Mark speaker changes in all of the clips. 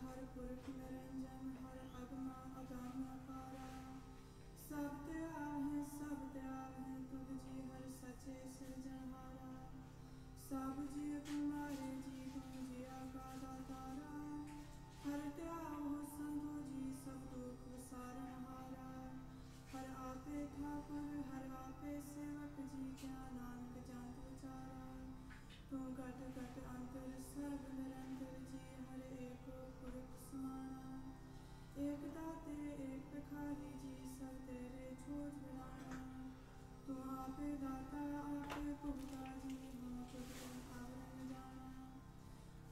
Speaker 1: हर पुरख निरंजन हर अगमा अगम अपारा सब त्याग है तुझ जी हर सचे सिरजनहारा सब जी तुम्हारे जी तुम जिया का दातारा हर त्याग हो संतो जी सब दुख विसारनहारा हर आपे ठाकुर हर आपे सेवक जी क्या नानक जंत विचारा तू गट गट अंतर सर्व निरंतर जी हर एक पुरख समाना एक दाते एक भिखारी जी सब तेरे छोड़ बिराना तू आपे दाता आपे भुगता जी हम तुझको आवरण जाना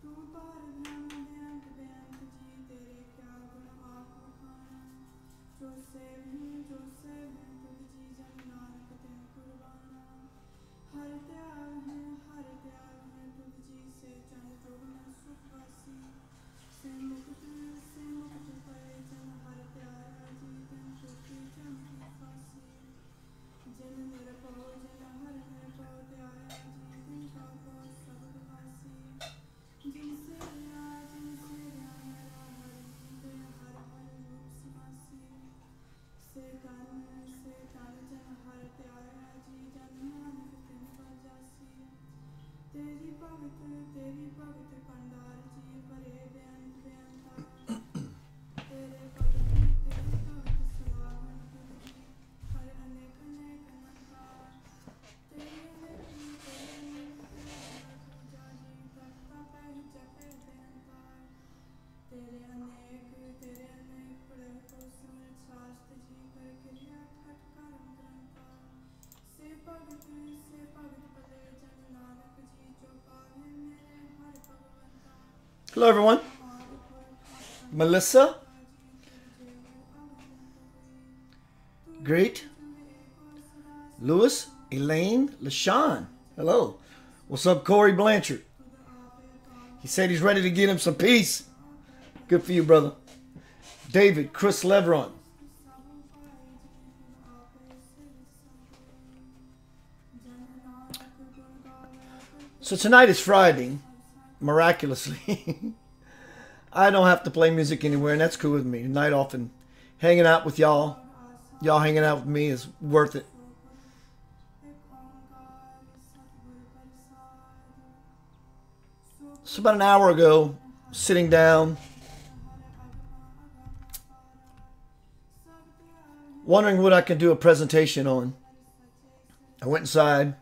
Speaker 1: तू पार ब्रह्म बेअंत बेअंत जी तेरे क्या गुण आप बखाना जो सेव हैं तुझ जी जन नानक तिन कुर्बाना हर त्याग है तुझ जी से चंद जोगन सुखवासी से मुक्त पए जन हर प्यारा जी तिन तुझी जम की फांसी जिन निरपौ जिन हर निरपौ त्याया जी तिन का पौ सब वासी जिनसे न्याय मेरा हर नींद हर रूप समासी से तन जन हर त्याया जी जन नानक तिन पर जासी तेरी भगत कंडार जी भरे बेअंत बेअंता तेरे भगत सलाहन तुझ जी हर अनेक अनेक अनंता तेरे अनेक पूजा जी तख्ता पह जपे बेअंता तेरे अनेक पढ़े तो सिमर शास्त्र जी कर क्रिया खट करम ग्रंथा से भगत भले जन नानक जी जो पावे मेरे हर भगवंता
Speaker 2: Hello, everyone. Melissa. Great. Lewis, Elaine, LaShawn. Hello. What's up, Corey Blanchard? He said he's ready to get him some peace. Good for you, brother. David, Chris Leveron. So tonight is Friday, miraculously. I don't have to play music anywhere, and that's cool with me. Night off and hanging out with y'all. Y'all hanging out with me is worth it. So about an hour ago, sitting down, wondering what I could do a presentation on. I went inside,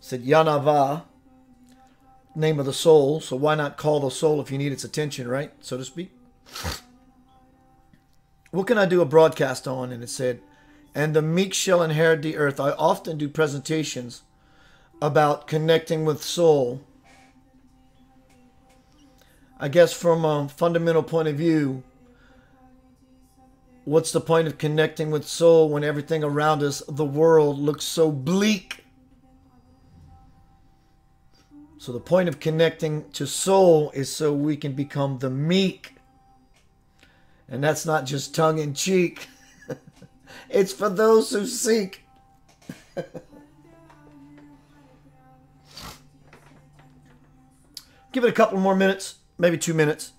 Speaker 2: said Yanava, name of the soul, so why not call the soul if you need its attention, right, so to speak? What can I do a broadcast on? And it said, and the meek shall inherit the earth. I often do presentations about connecting with soul. I guess from a fundamental point of view, what's the point of connecting with soul when everything around us, the world, looks so bleak? So the point of connecting to soul is so we can become the meek. And that's not just tongue in cheek. It's for those who seek. Give it a couple more minutes, maybe 2 minutes,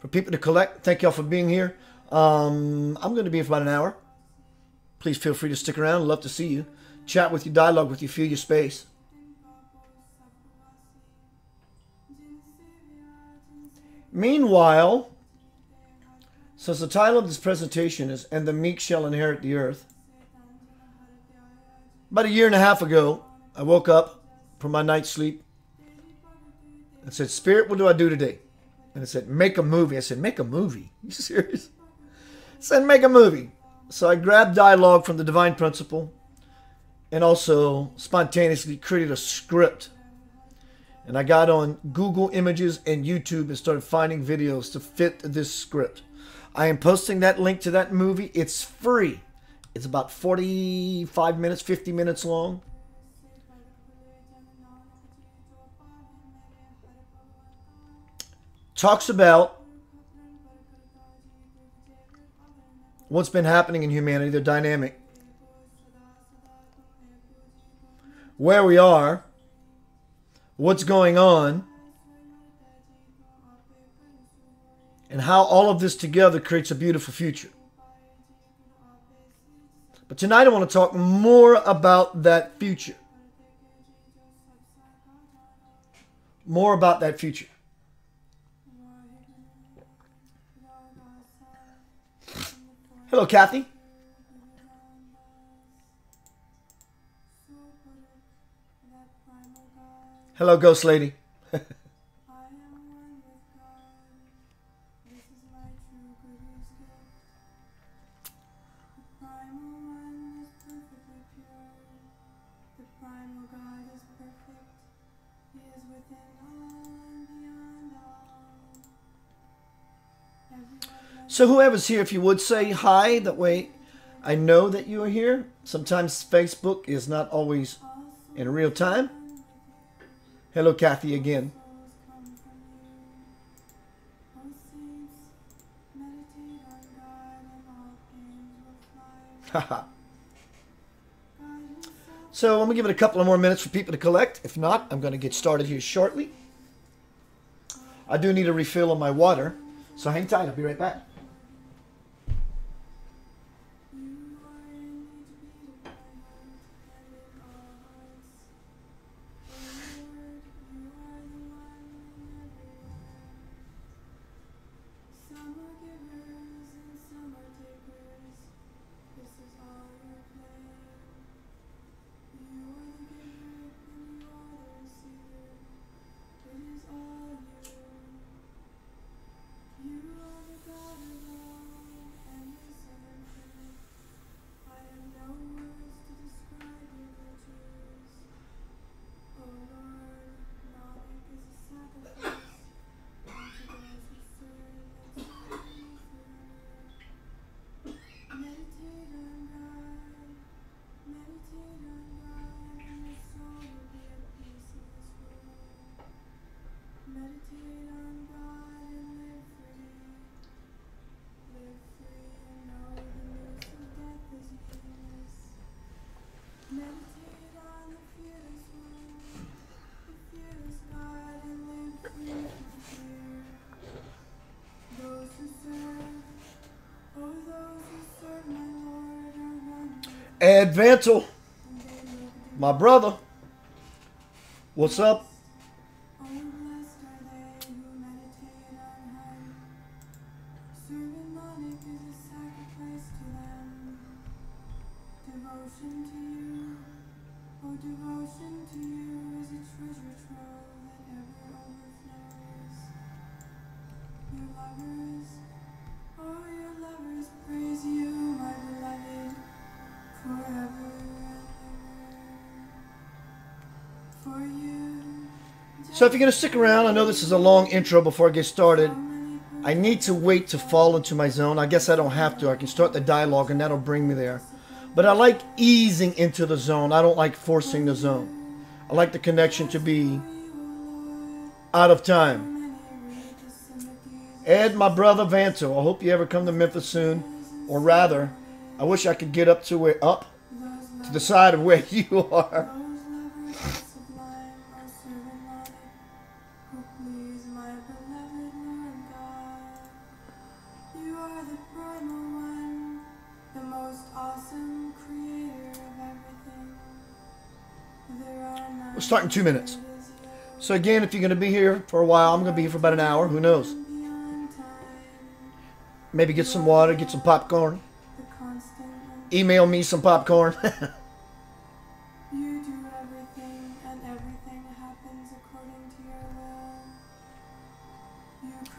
Speaker 2: for people to collect. Thank y'all for being here. I'm going to be here for about an hour. Please feel free to stick around. I'd love to see you. Chat with you, dialogue with you, fill your space. Meanwhile, since the title of this presentation is And the Meek Shall Inherit the Earth, about 1.5 years ago, I woke up from my night's sleep and said, Spirit, what do I do today? And it said, make a movie. I said, make a movie? You serious? It said, make a movie. So I grabbed dialogue from the Divine Principle and also spontaneously created a script. And I got on Google Images and YouTube and started finding videos to fit this script. I am posting that link to that movie. It's free. It's about 45 minutes, 50 minutes long. Talks about what's been happening in humanity, the dynamic, where we are, what's going on, and how all of this together creates a beautiful future. But tonight I want to talk more about that future. More about that future. Hello, Kathy. Hello, Ghost Lady. So whoever's here, if you would say hi, that way I know that you are here. Sometimes Facebook is not always in real time. Hello, Kathy, again. Haha. So I'm going to give it a couple of more minutes for people to collect. If not, I'm going to get started here shortly. I do need a refill on my water, so hang tight. I'll be right back. Ed Vantel, my brother, what's up? So if you're going to stick around, I know this is a long intro before I get started. I need to wait to fall into my zone. I guess I don't have to. I can start the dialogue and that'll bring me there. But I like easing into the zone. I don't like forcing the zone. I like the connection to be out of time. Ed, my brother Vanto, I hope you ever come to Memphis soon. Or rather, I wish I could get up to the side of where you are. We'll start in 2 minutes. So again, if you're going to be here for a while, I'm going to be here for about an hour. Who knows? Maybe get some water, get some popcorn. Email me some popcorn.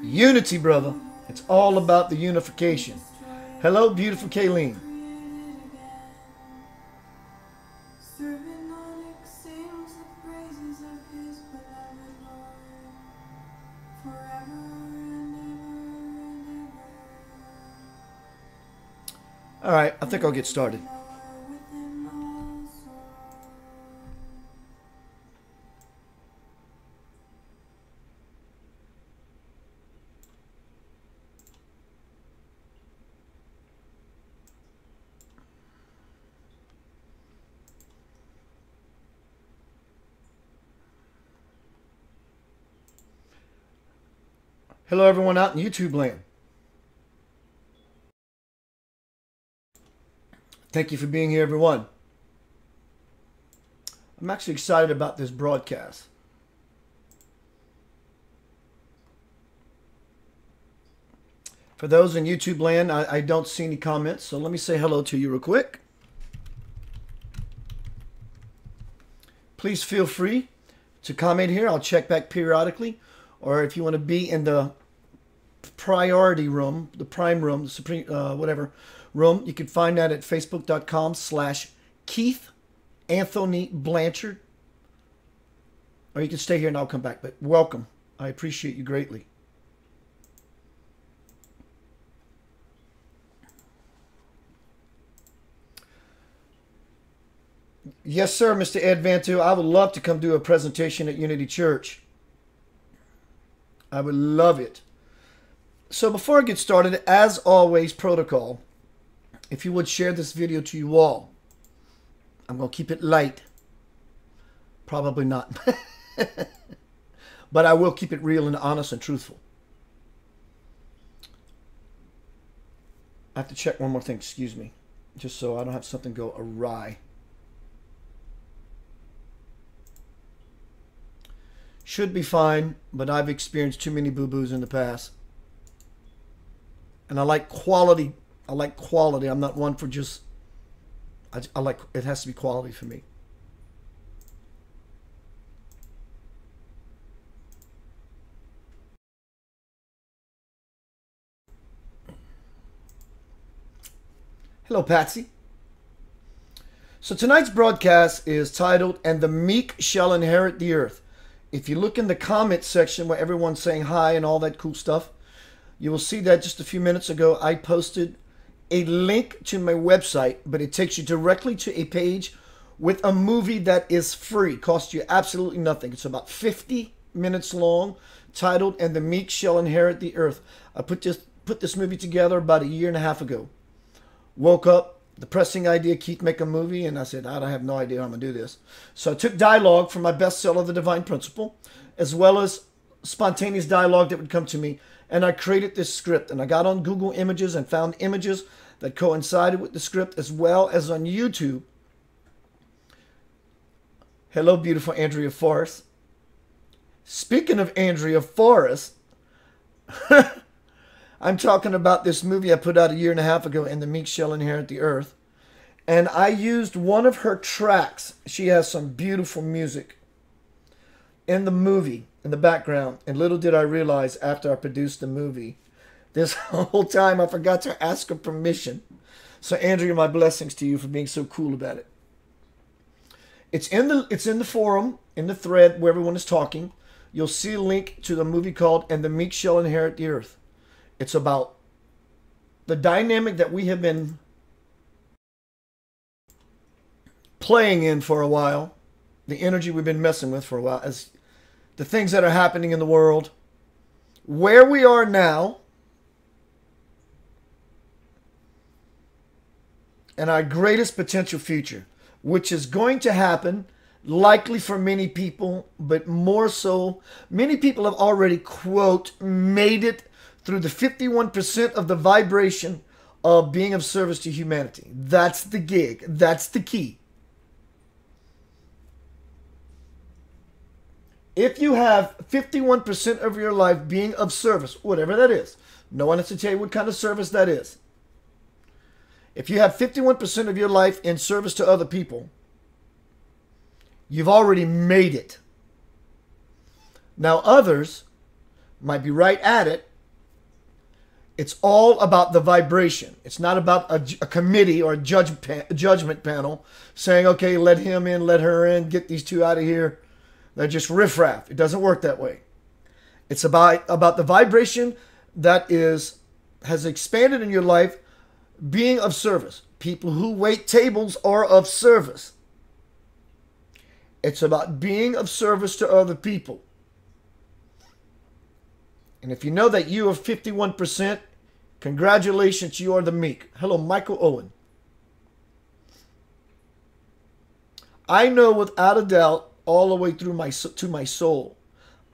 Speaker 2: Unity, brother. It's all about the unification. Hello, beautiful Kayleen. All right, I think I'll get started. Hello, everyone out in YouTube land. Thank you for being here, everyone. I'm actually excited about this broadcast. For those in YouTube land, I don't see any comments, so let me say hello to you real quick. Please feel free to comment here. I'll check back periodically. Or if you want to be in the priority room, the prime room, the supreme, whatever room, you can find that at facebook.com/Keith Anthony Blanchard. Or you can stay here and I'll come back. But welcome. I appreciate you greatly. Yes, sir, Mr. Ed Vantu. I would love to come do a presentation at Unity Church. I would love it. So before I get started, as always, protocol, if you would share this video to you all. I'm going to keep it light. Probably not. But I will keep it real and honest and truthful. I have to check one more thing, excuse me. Just so I don't have something go awry. Should be fine, but I've experienced too many boo-boos in the past. And I like quality. I like quality. I'm not one for just... I like... It has to be quality for me. Hello, Patsy. So tonight's broadcast is titled, "And the Meek Shall Inherit the Earth." If you look in the comment section where everyone's saying hi and all that cool stuff, you will see that just a few minutes ago I posted a link to my website, but it takes you directly to a page with a movie that is free. Costs you absolutely nothing. It's about 50 minutes long, titled "And the Meek Shall Inherit the Earth." I put this movie together about a year and a half ago. Woke up, the pressing idea, Keith, make a movie, and I said, I have no idea how I'm going to do this. So I took dialogue from my bestseller, The Divine Principle, as well as spontaneous dialogue that would come to me, and I created this script. And I got on Google Images and found images that coincided with the script, as well as on YouTube. Hello, beautiful Andrea Forrest. Speaking of Andrea Forrest, I'm talking about this movie I put out a year and a half ago, "And the Meek Shall Inherit the Earth." And I used one of her tracks. She has some beautiful music in the movie, in the background. And little did I realize after I produced the movie, this whole time I forgot to ask her permission. So Andrea, my blessings to you for being so cool about it. It's in the forum, in the thread where everyone is talking. You'll see a link to the movie called "And the Meek Shall Inherit the Earth." It's about the dynamic that we have been playing in for a while, the energy we've been messing with for a while, as the things that are happening in the world, where we are now, and our greatest potential future, which is going to happen likely for many people, but more so, many people have already, quote, made it through the 51% of the vibration of being of service to humanity. That's the gig. That's the key. If you have 51% of your life being of service, whatever that is, no one has to tell you what kind of service that is. If you have 51% of your life in service to other people, you've already made it. Now others might be right at it. It's all about the vibration. It's not about a committee or a judgment panel saying, okay, let him in, let her in, get these two out of here. They're just riffraff. It doesn't work that way. It's about the vibration that has expanded in your life, being of service. People who wait tables are of service. It's about being of service to other people. And if you know that you are 51%, congratulations, you are the meek. Hello, Michael Owen. I know without a doubt, all the way through to my soul,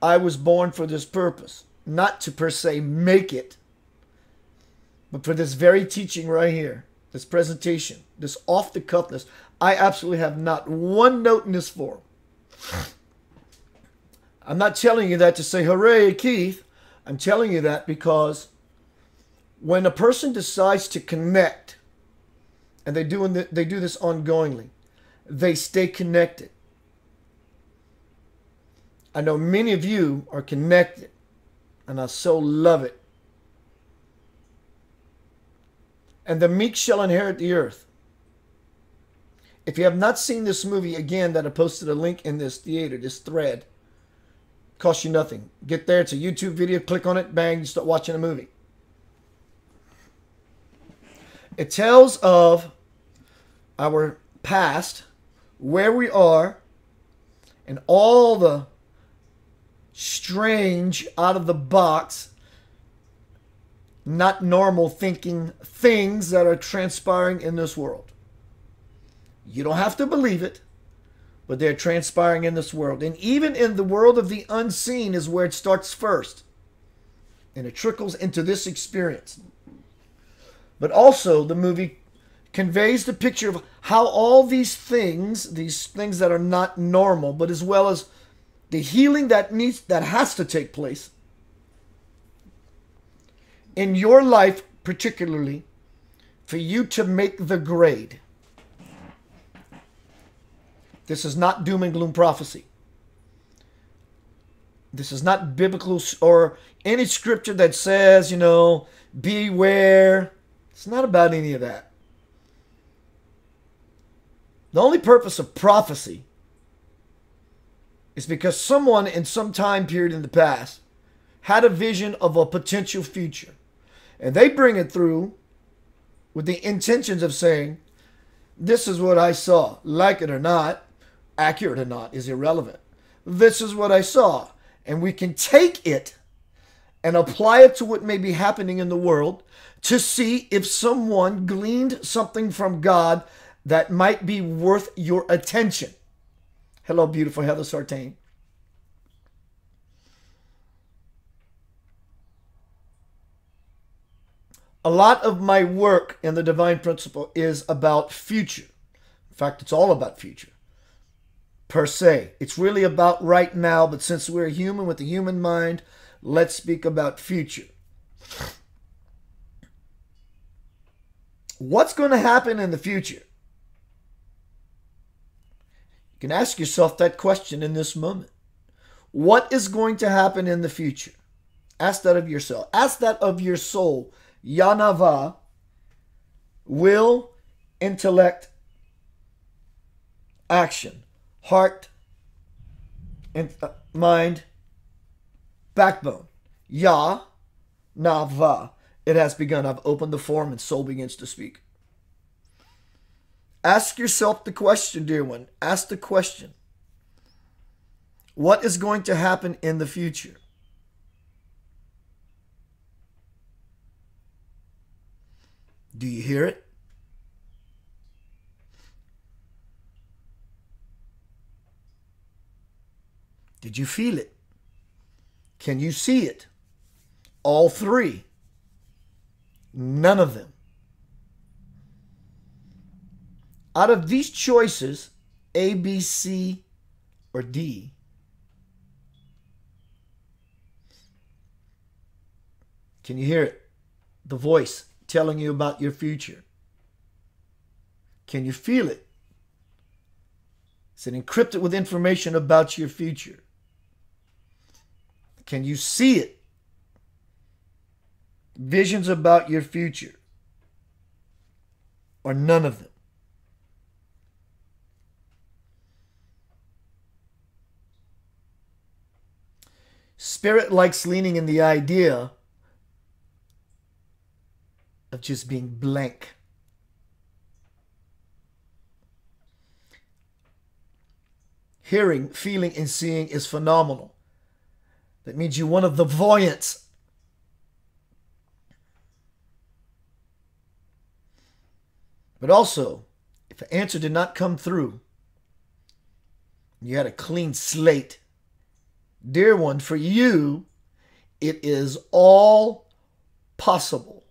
Speaker 2: I was born for this purpose. Not to per se make it, but for this very teaching right here. this presentation, this off-the-cuffness. I absolutely have not one note in this forum. I'm not telling you that to say, hooray, Keith. I'm telling you that because when a person decides to connect, and they do this ongoingly, they stay connected. I know many of you are connected, and I so love it. And the meek shall inherit the earth. If you have not seen this movie, again, that I posted a link in this theater, this thread, costs you nothing. Get there, it's a YouTube video, click on it, bang, you start watching a movie. It tells of our past, where we are, and all the strange, out of the box, not normal thinking things that are transpiring in this world. You don't have to believe it, but they're transpiring in this world. And even in the world of the unseen is where it starts first. And it trickles into this experience. But also the movie conveys the picture of how all these things that are not normal, but as well as the healing that has to take place in your life, particularly for you to make the grade. This is not doom and gloom prophecy. This is not biblical or any scripture that says, beware. It's not about any of that. The only purpose of prophecy is because someone in some time period in the past had a vision of a potential future. And they bring it through with the intentions of saying, this is what I saw. Like it or not, accurate or not, is irrelevant. This is what I saw. And we can take it and apply it to what may be happening in the world to see if someone gleaned something from God that might be worth your attention. Hello, beautiful Heather Sartain. A lot of my work in the Divine Principle is about future. In fact, it's all about future. Per se. It's really about right now, but since we're human with a human mind, let's speak about future. What's going to happen in the future? You can ask yourself that question in this moment. What is going to happen in the future? Ask that of yourself. Ask that of your soul. Yanava, will, intellect, action, heart, and mind, backbone. Ya, Nava. It has begun. I've opened the forum and soul begins to speak. Ask yourself the question, dear one. Ask the question. What is going to happen in the future? Do you hear it? Did you feel it? Can you see it? All three. None of them. Out of these choices, A, B, C, or D, can you hear it? The voice telling you about your future. Can you feel it? Is it encrypted with information about your future? Can you see it? Visions about your future. Or none of them. Spirit likes leaning in the idea of just being blank. Hearing, feeling, and seeing is phenomenal. That means you're one of the voyants. But also, if an answer did not come through, you had a clean slate. Dear one, for you, it is all possible.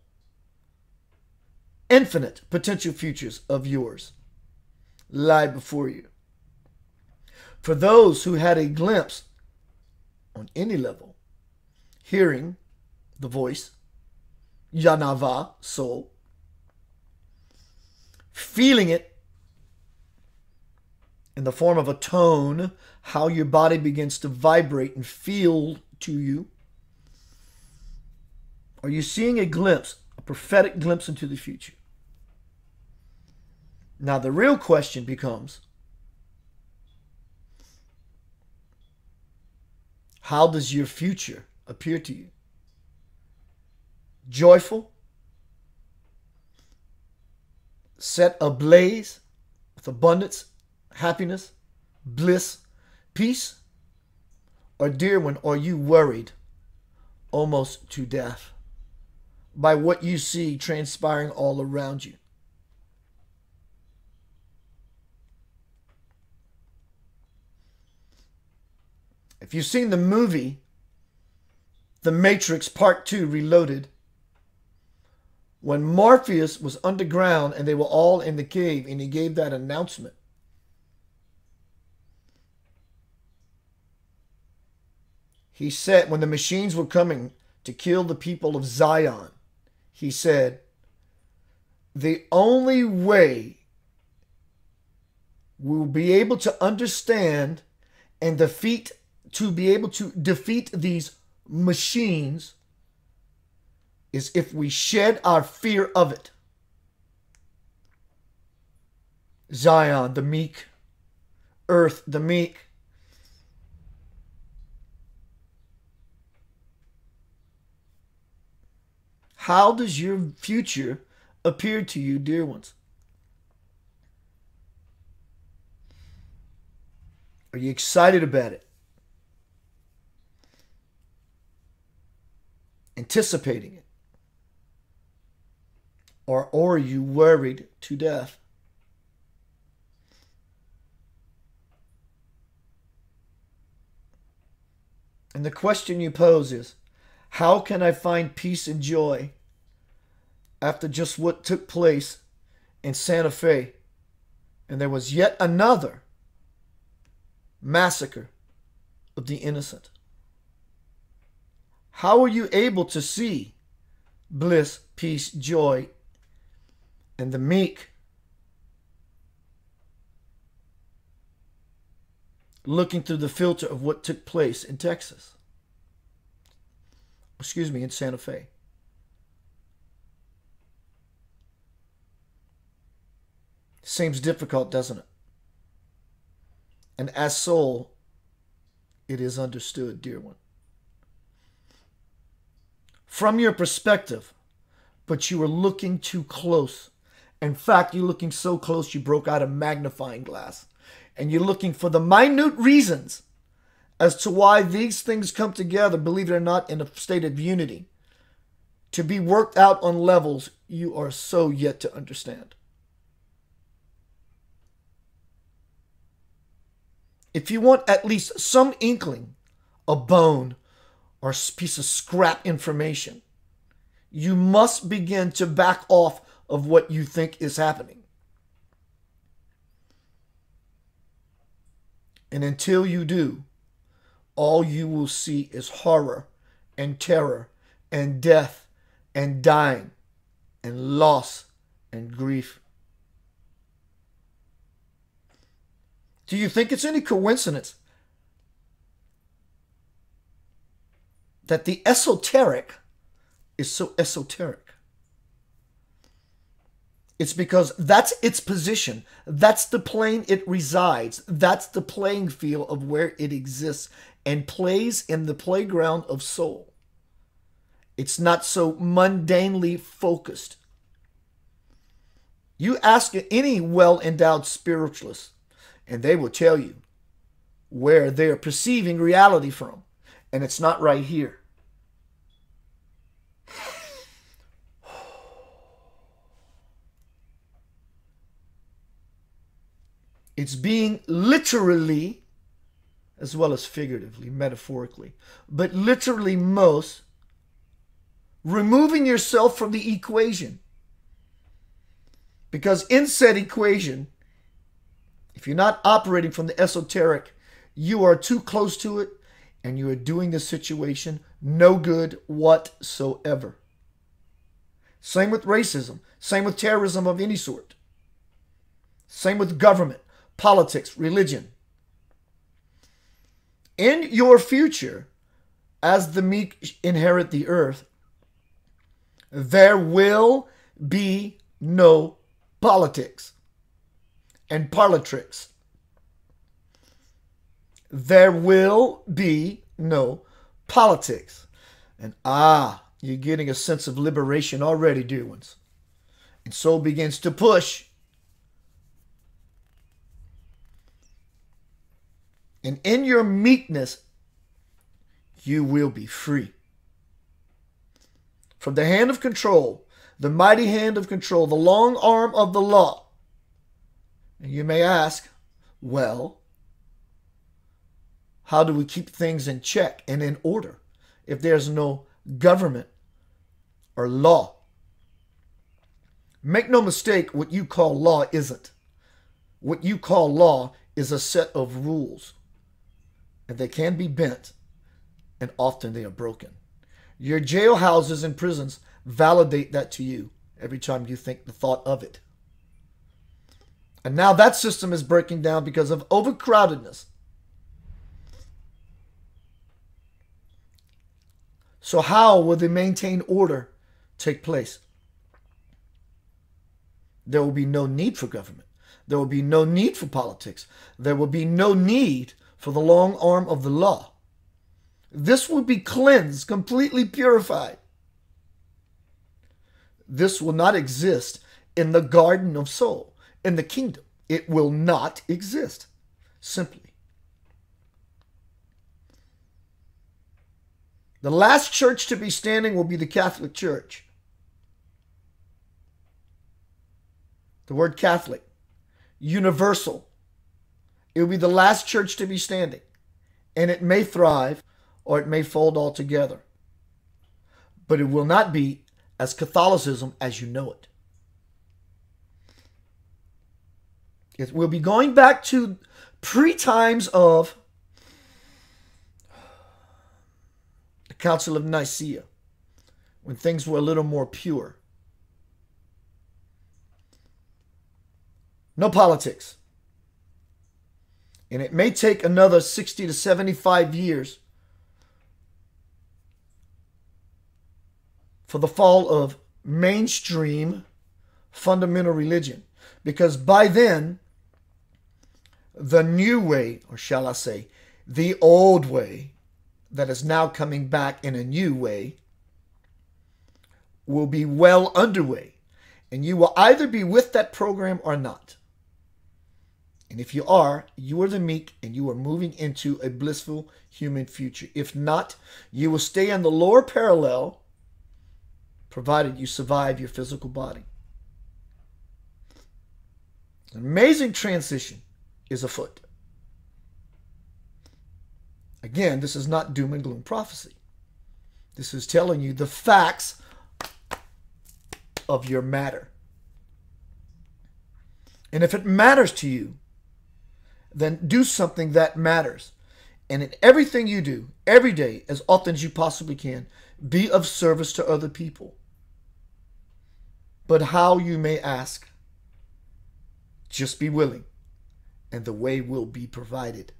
Speaker 2: Infinite potential futures of yours lie before you. For those who had a glimpse on any level, hearing the voice, Yanava, soul, feeling it in the form of a tone, how your body begins to vibrate and feel to you. Are you seeing a glimpse, a prophetic glimpse into the future? Now the real question becomes, how does your future appear to you? Joyful, set ablaze with abundance, happiness, bliss, peace? Or dear one, are you worried almost to death by what you see transpiring all around you? If you've seen the movie The Matrix Part 2 Reloaded, when Morpheus was underground and they were all in the cave and he gave that announcement, he said, when the machines were coming to kill the people of Zion, he said, the only way we'll be able to understand and be able to defeat these machines is if we shed our fear of it. Zion, the meek. Earth, the meek. How does your future appear to you, dear ones? Are you excited about it? Anticipating it? Or are you worried to death? And the question you pose is, how can I find peace and joy after just what took place in Santa Fe? And there was yet another massacre of the innocent. How are you able to see bliss, peace, joy, and the meek looking through the filter of what took place in Texas? Excuse me, in Santa Fe. Seems difficult, doesn't it? And as soul, it is understood, dear one. From your perspective, but you were looking too close. In fact, you're looking so close you broke out a magnifying glass. And you're looking for the minute reasons as to why these things come together, believe it or not, in a state of unity, to be worked out on levels you are so yet to understand. If you want at least some inkling, a bone, or a piece of scrap information, you must begin to back off of what you think is happening. And until you do, all you will see is horror and terror and death and dying and loss and grief. Do you think it's any coincidence that the esoteric is so esoteric? It's because that's its position. That's the plane it resides. That's the playing field of where it exists and plays in the playground of soul. It's not so mundanely focused. You ask any well-endowed spiritualist, and they will tell you where they're perceiving reality from. And it's not right here. It's being literally, as well as figuratively, metaphorically, but literally most, removing yourself from the equation Because in said equation, if you're not operating from the esoteric, you are too close to it and you are doing the situation no good whatsoever. Same with racism. Same with terrorism of any sort. Same with government, politics, religion. In your future, as the meek inherit the earth, there will be no politics and politricks. There will be no politics. And you're getting a sense of liberation already, dear ones. And so begins to push. And in your meekness, you will be free. From the hand of control, the mighty hand of control, the long arm of the law. And you may ask, well, how do we keep things in check and in order if there's no government or law? Make no mistake, what you call law isn't. What you call law is a set of rules. And they can be bent, and often they are broken. Your jailhouses and prisons validate that to you every time you think the thought of it. And now that system is breaking down because of overcrowdedness. So how will the maintained order take place? There will be no need for government. There will be no need for politics. There will be no need for the long arm of the law. This will be cleansed, completely purified. This will not exist in the garden of soul, in the kingdom. It will not exist, simply. The last church to be standing will be the Catholic Church. The word Catholic, universal. It will be the last church to be standing. And it may thrive or it may fold altogether. But it will not be as Catholicism as you know it. It will be going back to pre-times of the Council of Nicaea, when things were a little more pure. No politics. And it may take another 60 to 75 years for the fall of mainstream fundamental religion. Because by then, the new way, or shall I say, the old way, that is now coming back in a new way, will be well underway. And you will either be with that program or not. And if you are the meek and you are moving into a blissful human future. If not, you will stay in the lower parallel, provided you survive your physical body. An amazing transition is afoot. Again, this is not doom and gloom prophecy. This is telling you the facts of your matter. And if it matters to you, then do something that matters. And in everything you do, every day, as often as you possibly can, be of service to other people. But how, you may ask? Just be willing, and the way will be provided.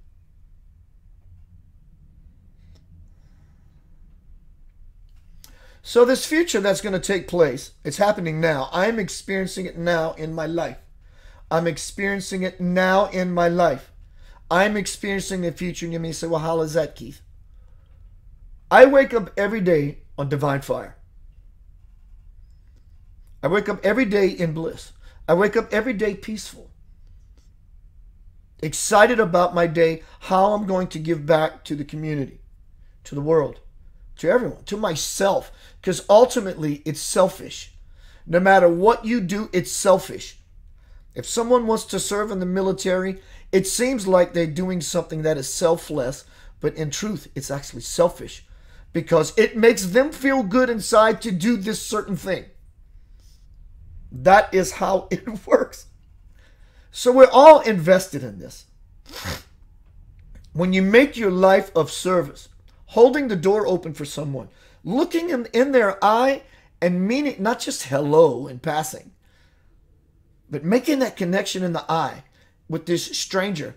Speaker 2: So this future that's going to take place, it's happening now. I'm experiencing it now in my life. I'm experiencing it now in my life. I'm experiencing the future. And you may say, well, how is that, Keith? I wake up every day on divine fire. I wake up every day in bliss. I wake up every day peaceful. Excited about my day, how I'm going to give back to the community, to the world, to everyone, to myself. Because ultimately, it's selfish. No matter what you do, it's selfish. If someone wants to serve in the military, it seems like they're doing something that is selfless, but in truth, it's actually selfish because it makes them feel good inside to do this certain thing. That is how it works. So we're all invested in this. When you make your life of service, holding the door open for someone, looking in their eye and meaning not just hello in passing, but making that connection in the eye with this stranger.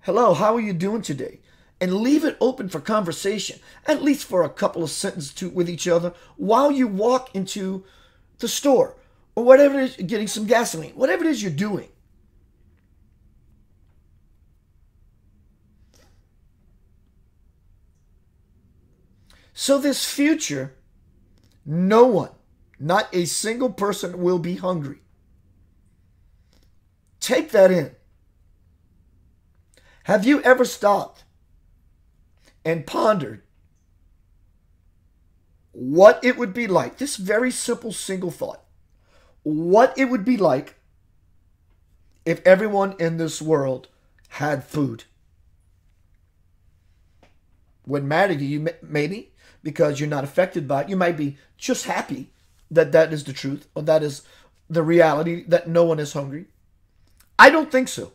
Speaker 2: Hello, how are you doing today? And leave it open for conversation, at least for a couple of sentences with each other while you walk into the store or whatever it is, getting some gasoline, whatever it is you're doing. So this future, no one, not a single person will be hungry. Take that in. Have you ever stopped and pondered what it would be like, this very simple single thought, what it would be like if everyone in this world had food? Wouldn't matter to you, maybe, because you're not affected by it. You might be just happy that that is the truth, or that is the reality, that no one is hungry. I don't think so.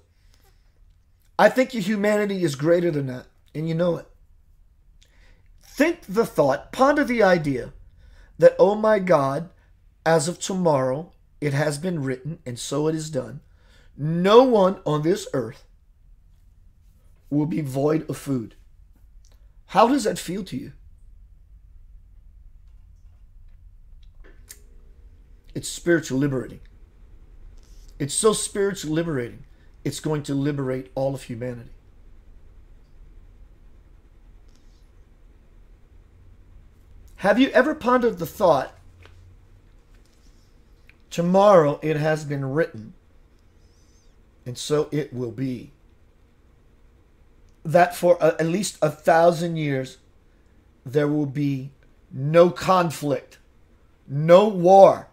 Speaker 2: I think your humanity is greater than that, and you know it. Think the thought, ponder the idea that, oh my God, as of tomorrow, it has been written, and so it is done. No one on this earth will be void of food. How does that feel to you? It's spiritual liberating. It's so spiritually liberating, it's going to liberate all of humanity. Have you ever pondered the thought, tomorrow it has been written, and so it will be, that for at least 1,000 years there will be no conflict, no war?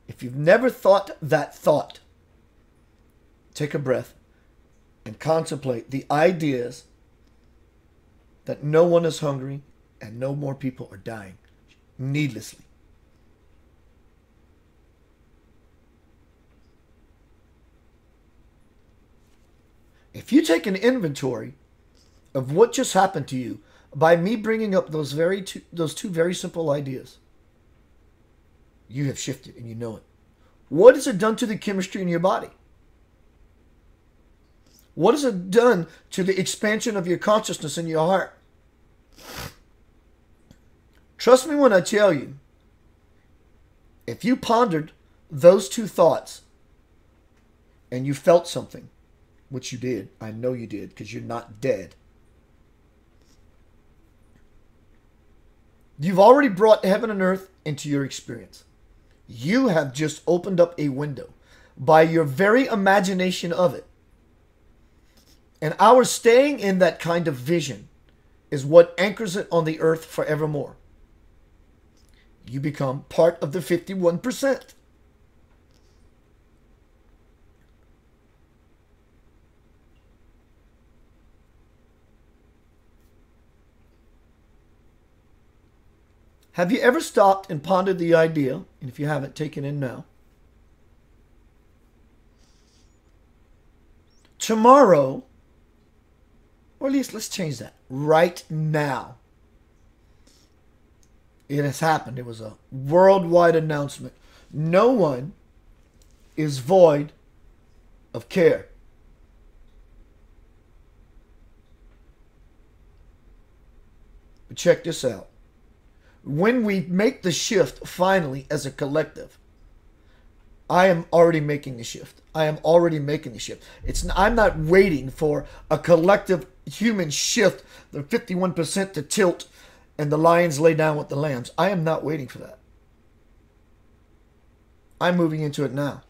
Speaker 2: If you've never thought that thought, take a breath and contemplate the ideas that no one is hungry and no more people are dying needlessly. If you take an inventory of what just happened to you by me bringing up those two very simple ideas, you have shifted and you know it. What has it done to the chemistry in your body? What has it done to the expansion of your consciousness in your heart? Trust me when I tell you, if you pondered those two thoughts and you felt something, which you did, I know you did because you're not dead, you've already brought heaven and earth into your experience. You have just opened up a window by your very imagination of it. And our staying in that kind of vision is what anchors it on the earth forevermore. You become part of the 51%. Have you ever stopped and pondered the idea, and if you haven't, take it in now, tomorrow, or at least let's change that, right now, it has happened. It was a worldwide announcement. No one is void of care. But check this out. When we make the shift finally as a collective, I am already making the shift. I am already making the shift. I'm not waiting for a collective human shift, the 51% to tilt and the lions lay down with the lambs. I am not waiting for that. I'm moving into it now.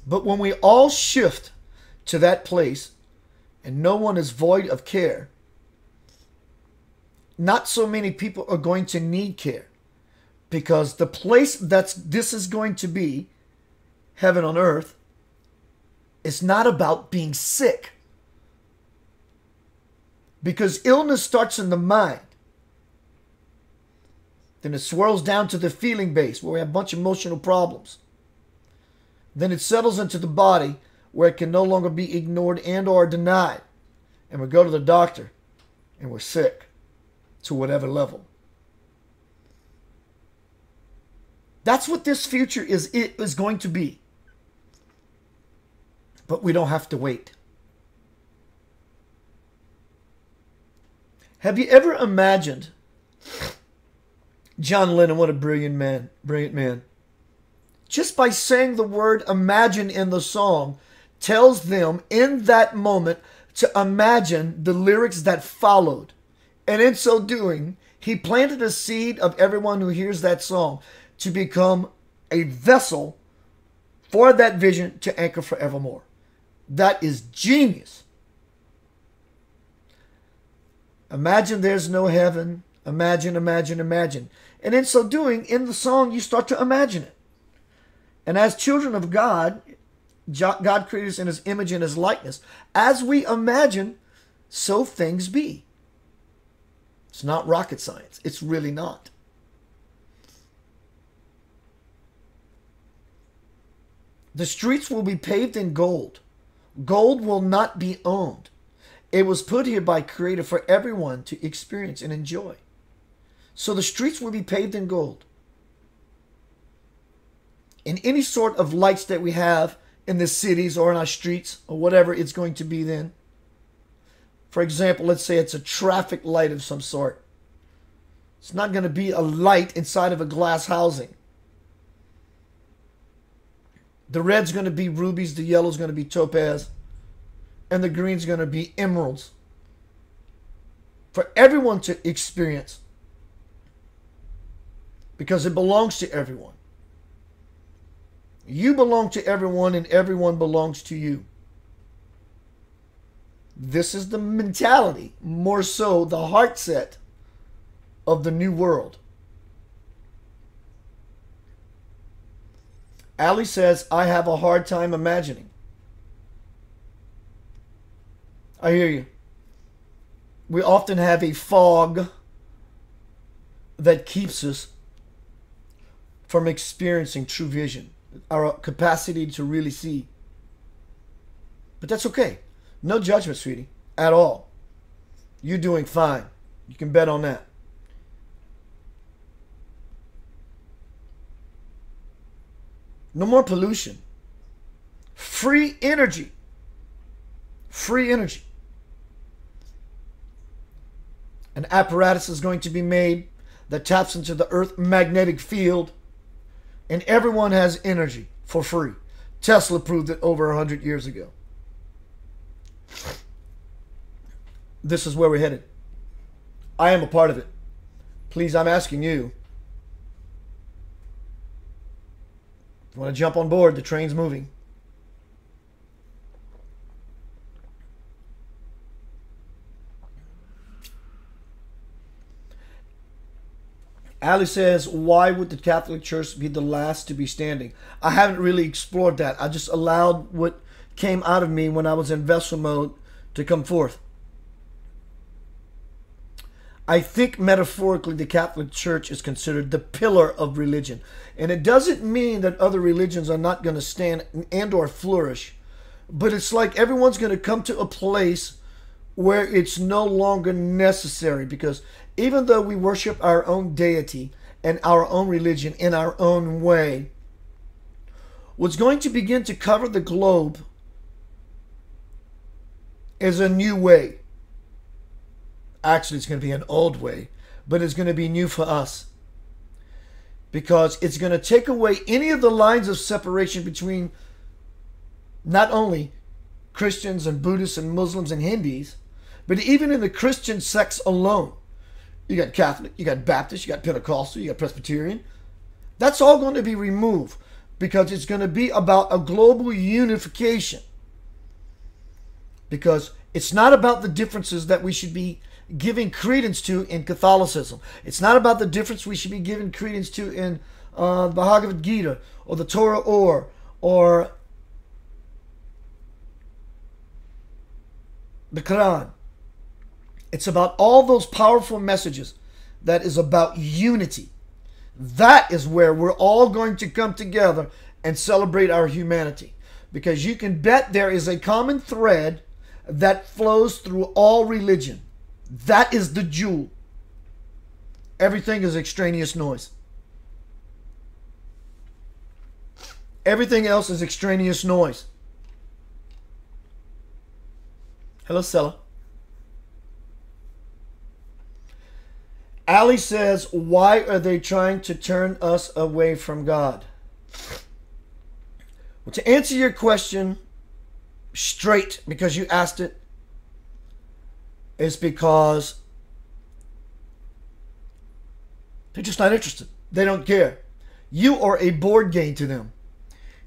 Speaker 2: But when we all shift to that place and no one is void of care, not so many people are going to need care, because the place this is going to be, heaven on earth, is not about being sick. Because illness starts in the mind. Then it swirls down to the feeling base where we have a bunch of emotional problems. Then it settles into the body where it can no longer be ignored and or denied. And we go to the doctor and we're sick to whatever level. That's what this future is going to be. But we don't have to wait. Have you ever imagined John Lennon, what a brilliant man. Just by saying the word imagine in the song tells them in that moment to imagine the lyrics that followed. And in so doing, he planted a seed of everyone who hears that song to become a vessel for that vision to anchor forevermore. That is genius. Imagine there's no heaven. Imagine, imagine, imagine. And in so doing, in the song, you start to imagine it. And as children of God, God created us in his image and his likeness. As we imagine, so things be. It's not rocket science. It's really not. The streets will be paved in gold. Gold will not be owned. It was put here by Creator for everyone to experience and enjoy. So the streets will be paved in gold. And any sort of lights that we have in the cities or in our streets or whatever it's going to be then. For example, let's say it's a traffic light of some sort. It's not going to be a light inside of a glass housing. The red's going to be rubies, the yellow's going to be topaz, and the green's going to be emeralds. For everyone to experience. Because it belongs to everyone. You belong to everyone and everyone belongs to you. This is the mentality, more so the heart set of the new world. Ali says, I have a hard time imagining. I hear you. We often have a fog that keeps us from experiencing true vision, our capacity to really see. But that's okay. No judgment, sweetie, at all. You're doing fine. You can bet on that. No more pollution. Free energy. Free energy. An apparatus is going to be made that taps into the Earth magnetic field, and everyone has energy for free. Tesla proved it over 100 years ago. This is where we're headed. I am a part of it. Please, I'm asking you. If you want to jump on board, the train's moving. Ali says, why would the Catholic Church be the last to be standing? I haven't really explored that. I just allowed what came out of me when I was in vessel mode to come forth. I think metaphorically the Catholic Church is considered the pillar of religion. And it doesn't mean that other religions are not going to stand and or flourish. But it's like everyone's going to come to a place where it's no longer necessary. Because even though we worship our own deity and our own religion in our own way, what's going to begin to cover the globe is a new way. Actually, it's going to be an old way, but it's going to be new for us. Because it's going to take away any of the lines of separation between not only Christians and Buddhists and Muslims and Hindus, but even in the Christian sects alone. You got Catholic, you got Baptist, you got Pentecostal, you got Presbyterian. That's all going to be removed because it's going to be about a global unification. Because it's not about the differences that we should be giving credence to in Catholicism. It's not about the difference we should be giving credence to in the Bhagavad Gita or the Torah or the Quran. It's about all those powerful messages that is about unity That is where we're all going to come together and celebrate our humanity. Because you can bet there is a common thread that flows through all religion. That is the jewel. Everything is extraneous noise. Everything else is extraneous noise. Hello, Stella. Ali says, why are they trying to turn us away from God? Well, to answer your question straight, because you asked it, is because they're just not interested. They don't care. You are a board game to them.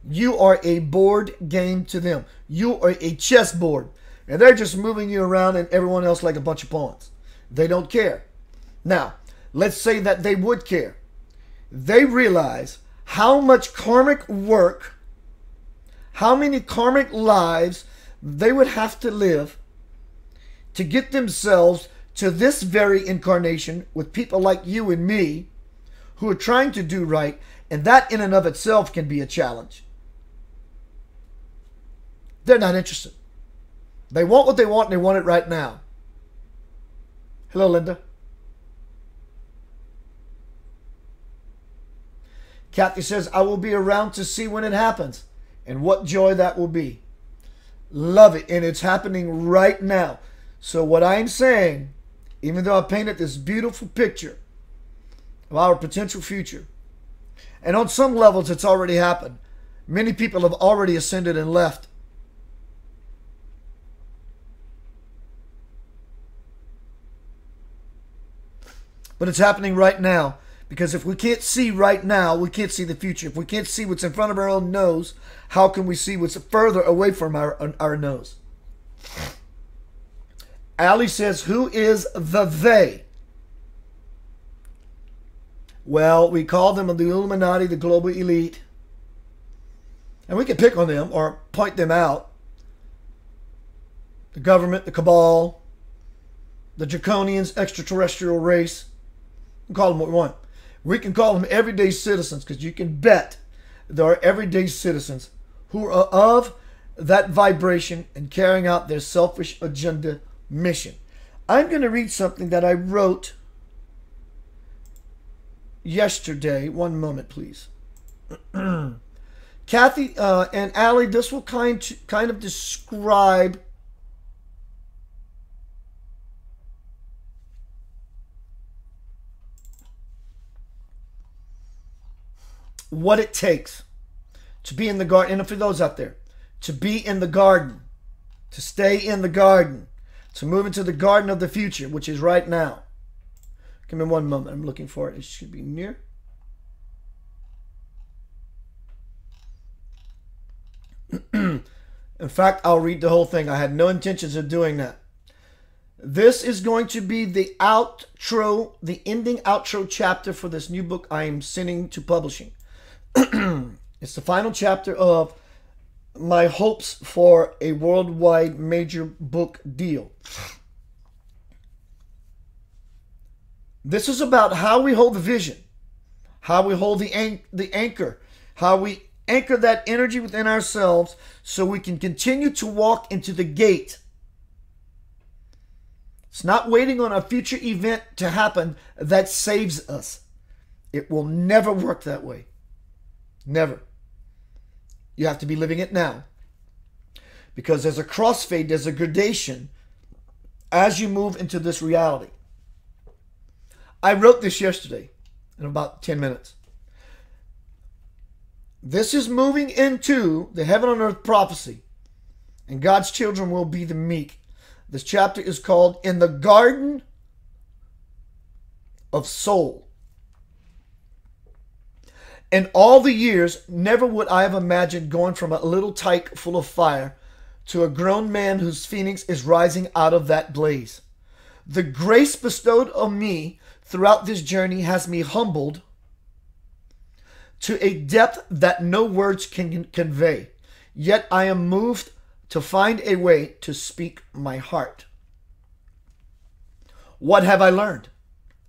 Speaker 2: You are a board game to them. You are a chessboard. And they're just moving you around and everyone else like a bunch of pawns. They don't care. Now, let's say that they would care. They realize how much karmic work, how many karmic lives they would have to live to get themselves to this very incarnation with people like you and me who are trying to do right, and that in and of itself can be a challenge. They're not interested. They want what they want, and they want it right now. Hello, Linda. Kathy says, I will be around to see when it happens and what joy that will be. Love it. And it's happening right now. So what I'm saying, even though I painted this beautiful picture of our potential future, and on some levels it's already happened. Many people have already ascended and left. But it's happening right now. Because if we can't see right now, we can't see the future. If we can't see what's in front of our own nose, how can we see what's further away from our nose? Ali says, who is the they? Well, we call them the Illuminati, the global elite. And we can pick on them or point them out. The government, the cabal, the draconians, extraterrestrial race. We can call them what we want. We can call them everyday citizens, because you can bet there are everyday citizens who are of that vibration and carrying out their selfish agenda mission. I'm going to read something that I wrote yesterday. One moment, please. Kathy and Ali, this will kind of describe what it takes to be in the garden. And for those out there, to be in the garden, to stay in the garden, to move into the garden of the future, which is right now. Give me one moment. I'm looking for it. It should be near. In fact, I'll read the whole thing. I had no intentions of doing that. This is going to be the outro, the ending outro chapter for this new book I am sending to publishing. It's the final chapter of my hopes for a worldwide major book deal. This is about how we hold the vision, how we hold the anchor, how we anchor that energy within ourselves so we can continue to walk into the gate. It's not waiting on a future event to happen that saves us. It will never work that way. Never. You have to be living it now. Because there's a crossfade, there's a gradation as you move into this reality. I wrote this yesterday in about 10 minutes. This is moving into the heaven on earth prophecy. And God's children will be the meek. This chapter is called In the Garden of Soul. In all the years, never would I have imagined going from a little tyke full of fire to a grown man whose phoenix is rising out of that blaze. The grace bestowed on me throughout this journey has me humbled to a depth that no words can convey. Yet I am moved to find a way to speak my heart. What have I learned?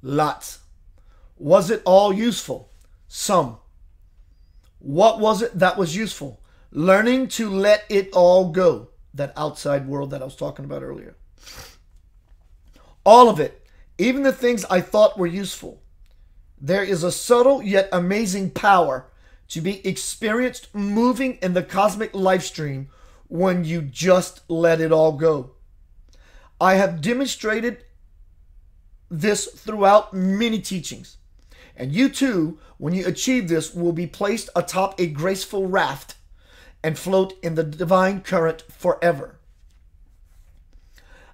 Speaker 2: Lots. Was it all useful? Some. What was it that was useful? Learning to let it all go. That outside world that I was talking about earlier. All of it. Even the things I thought were useful. There is a subtle yet amazing power to be experienced moving in the cosmic life stream when you just let it all go. I have demonstrated this throughout many teachings. And you too, when you achieve this, will be placed atop a graceful raft and float in the divine current forever.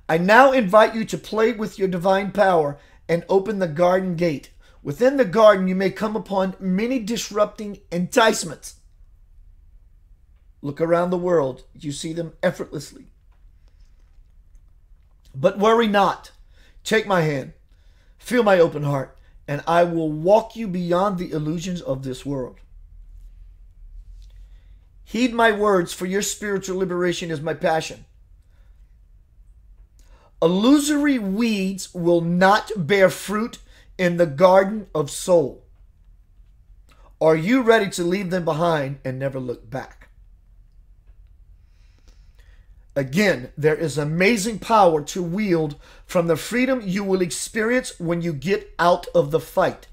Speaker 2: I now invite you to play with your divine power and open the garden gate. Within the garden, you may come upon many disrupting enticements. Look around the world. You see them effortlessly. But worry not. Take my hand. Feel my open heart. And I will walk you beyond the illusions of this world. Heed my words, for your spiritual liberation is my passion. Illusory weeds will not bear fruit in the garden of soul. Are you ready to leave them behind and never look back? Again, there is amazing power to wield from the freedom you will experience when you get out of the fight.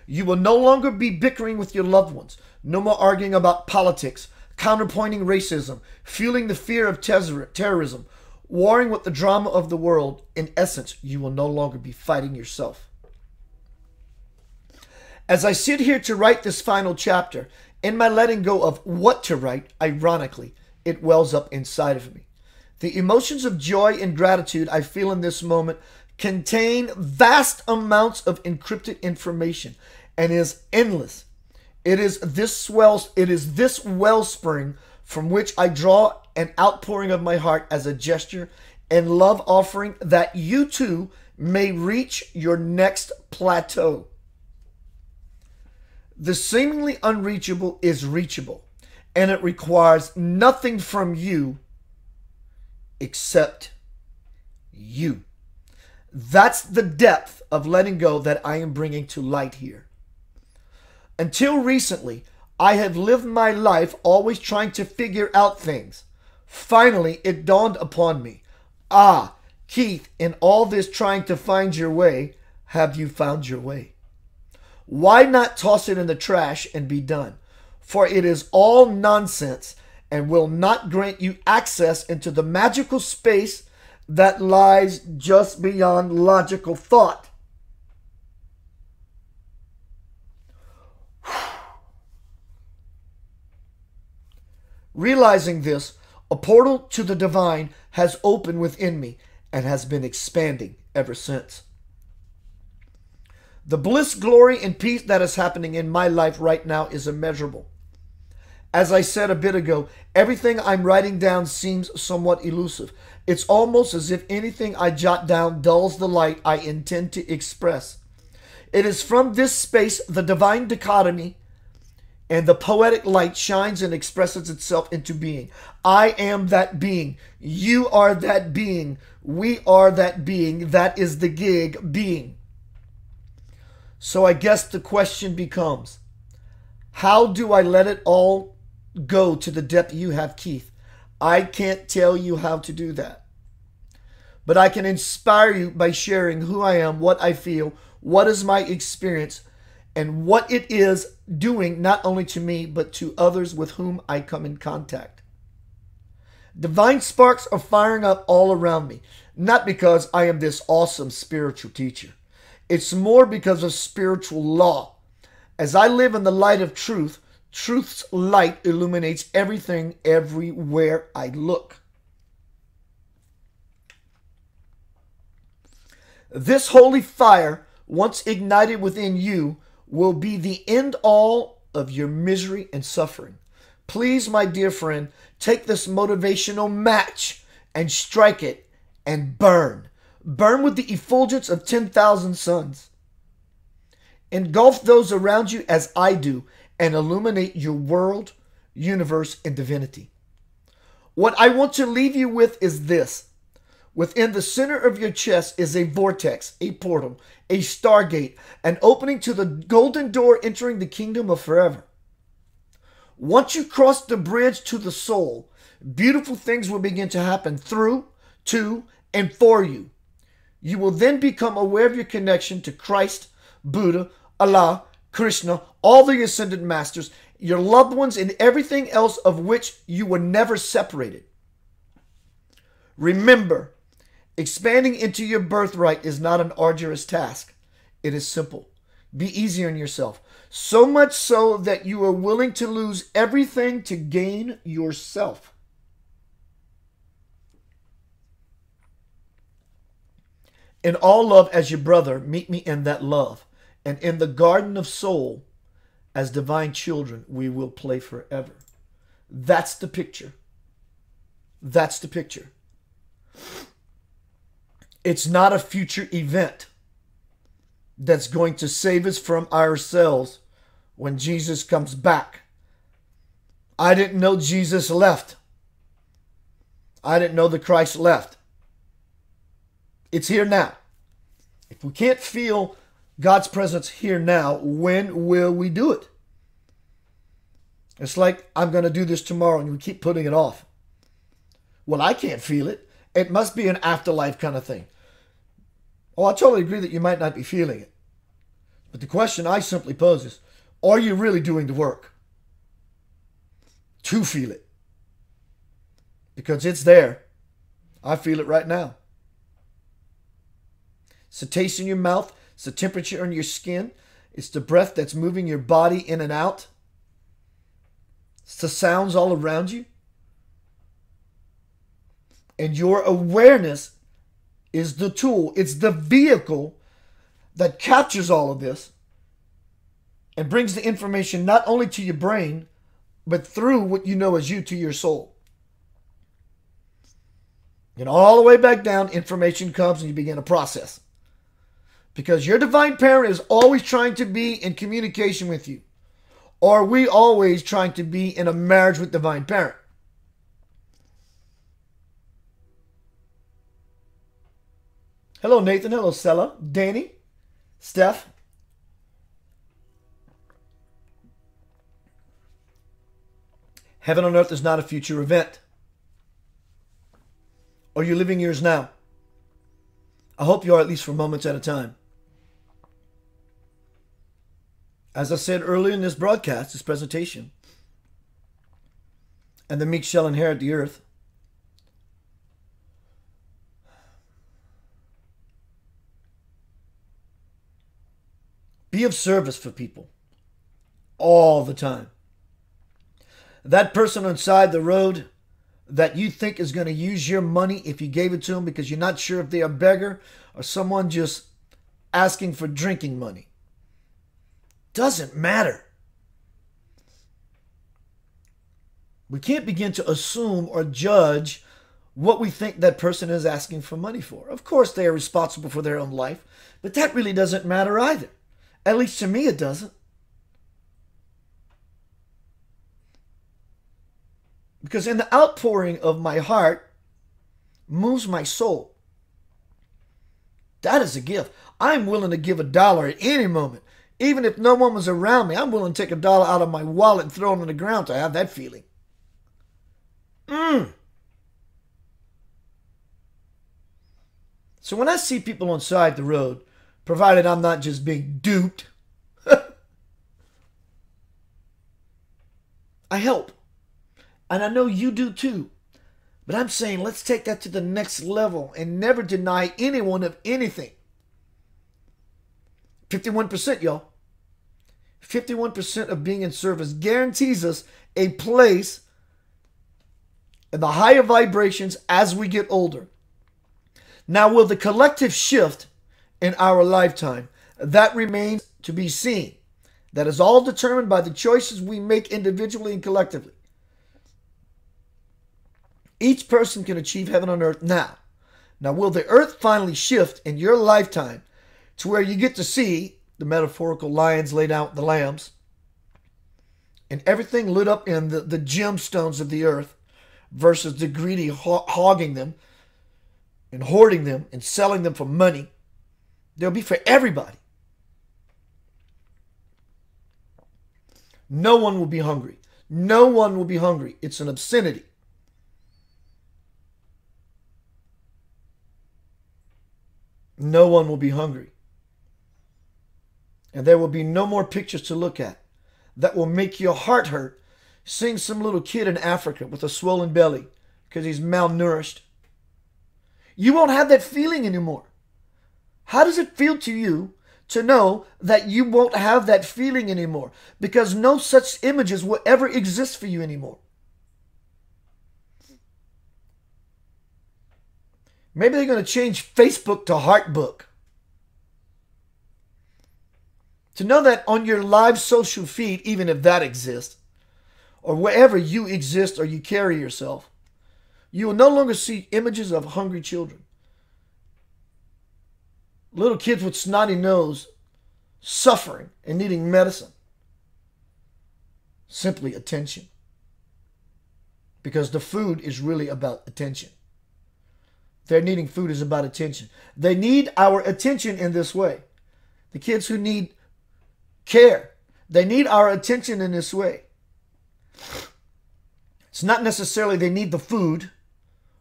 Speaker 2: You will no longer be bickering with your loved ones. No more arguing about politics, counterpointing racism, fueling the fear of terrorism, warring with the drama of the world. In essence, you will no longer be fighting yourself. As I sit here to write this final chapter, in my letting go of what to write, ironically, it wells up inside of me. The emotions of joy and gratitude I feel in this moment contain vast amounts of encrypted information and is endless. It is this wellspring from which I draw an outpouring of my heart as a gesture and love offering that you too may reach your next plateau. The seemingly unreachable is reachable, and it requires nothing from you except you. That's the depth of letting go that I am bringing to light here. Until recently, I have lived my life always trying to figure out things. Finally, it dawned upon me. Ah, Keith, in all this trying to find your way, have you found your way? Why not toss it in the trash and be done? For it is all nonsense and will not grant you access into the magical space that lies just beyond logical thought. Realizing this, a portal to the divine has opened within me and has been expanding ever since. The bliss, glory, and peace that is happening in my life right now is immeasurable. As I said a bit ago, everything I'm writing down seems somewhat elusive. It's almost as if anything I jot down dulls the light I intend to express. It is from this space the divine dichotomy and the poetic light shines and expresses itself into being. I am that being. You are that being. We are that being. That is the gig, being. So I guess the question becomes, how do I let it all go to the depth you have, Keith? I can't tell you how to do that. But I can inspire you by sharing who I am, what I feel, what is my experience, and what it is doing not only to me, but to others with whom I come in contact. Divine sparks are firing up all around me, not because I am this awesome spiritual teacher. It's more because of spiritual law. As I live in the light of truth, truth's light illuminates everything everywhere I look. This holy fire, once ignited within you, will be the end all of your misery and suffering. Please, my dear friend, take this motivational match and strike it and burn. Burn with the effulgence of 10,000 suns. Engulf those around you as I do and illuminate your world, universe, and divinity. What I want to leave you with is this. Within the center of your chest is a vortex, a portal, a stargate, an opening to the golden door entering the kingdom of forever. Once you cross the bridge to the soul, beautiful things will begin to happen through, to, and for you. You will then become aware of your connection to Christ, Buddha, Allah, Krishna, all the ascended masters, your loved ones, and everything else of which you were never separated. Remember, expanding into your birthright is not an arduous task. It is simple. Be easy on yourself. So much so that you are willing to lose everything to gain yourself. In all love as your brother, meet me in that love. And in the garden of soul, as divine children, we will play forever. That's the picture. That's the picture. It's not a future event that's going to save us from ourselves when Jesus comes back. I didn't know Jesus left. I didn't know the Christ left. It's here now. If we can't feel God's presence here now, when will we do it? It's like, I'm going to do this tomorrow, and we keep putting it off. Well, I can't feel it. It must be an afterlife kind of thing. Oh, I totally agree that you might not be feeling it. But the question I simply pose is, are you really doing the work to feel it? Because it's there. I feel it right now. It's the taste in your mouth. It's the temperature on your skin. It's the breath that's moving your body in and out. It's the sounds all around you. And your awareness is the tool. It's the vehicle that captures all of this and brings the information not only to your brain, but through what you know as you to your soul. And all the way back down, information comes and you begin to process. Because your divine parent is always trying to be in communication with you. Or are we always trying to be in a marriage with divine parent? Hello, Nathan. Hello, Stella. Danny. Steph. Heaven on earth is not a future event. Are you living yours now? I hope you are, at least for moments at a time. As I said earlier in this broadcast, this presentation, and the meek shall inherit the earth. Be of service for people all the time. That person on side the road that you think is going to use your money if you gave it to them because you're not sure if they're a beggar or someone just asking for drinking money. Doesn't matter. We can't begin to assume or judge what we think that person is asking for money for. Of course, they are responsible for their own life, but that really doesn't matter either. At least to me, it doesn't. Because in the outpouring of my heart moves my soul. That is a gift. I'm willing to give $1 at any moment. Even if no one was around me, I'm willing to take $1 out of my wallet and throw it on the ground to have that feeling. So when I see people on side the road, provided I'm not just being duped, I help. And I know you do too. But I'm saying let's take that to the next level and never deny anyone of anything. 51%, y'all. 51% of being in service guarantees us a place in the higher vibrations as we get older. Now, will the collective shift in our lifetime? That remains to be seen. That is all determined by the choices we make individually and collectively. Each person can achieve heaven on earth now. Now, will the earth finally shift in your lifetime to where you get to see the metaphorical lions laid out the lambs and everything lit up in the gemstones of the earth versus the greedy hogging them and hoarding them and selling them for money. They'll be for everybody. No one will be hungry. No one will be hungry. It's an obscenity. No one will be hungry. And there will be no more pictures to look at that will make your heart hurt. Seeing some little kid in Africa with a swollen belly because he's malnourished. You won't have that feeling anymore. How does it feel to you to know that you won't have that feeling anymore? Because no such images will ever exist for you anymore. Maybe they're going to change Facebook to Heartbook. To know that on your live social feed, even if that exists, or wherever you exist or you carry yourself, you will no longer see images of hungry children. Little kids with snotty nose, suffering and needing medicine. Simply attention. Because the food is really about attention. Their needing food is about attention. They need our attention in this way. The kids who need care, they need our attention in this way. It's not necessarily they need the food,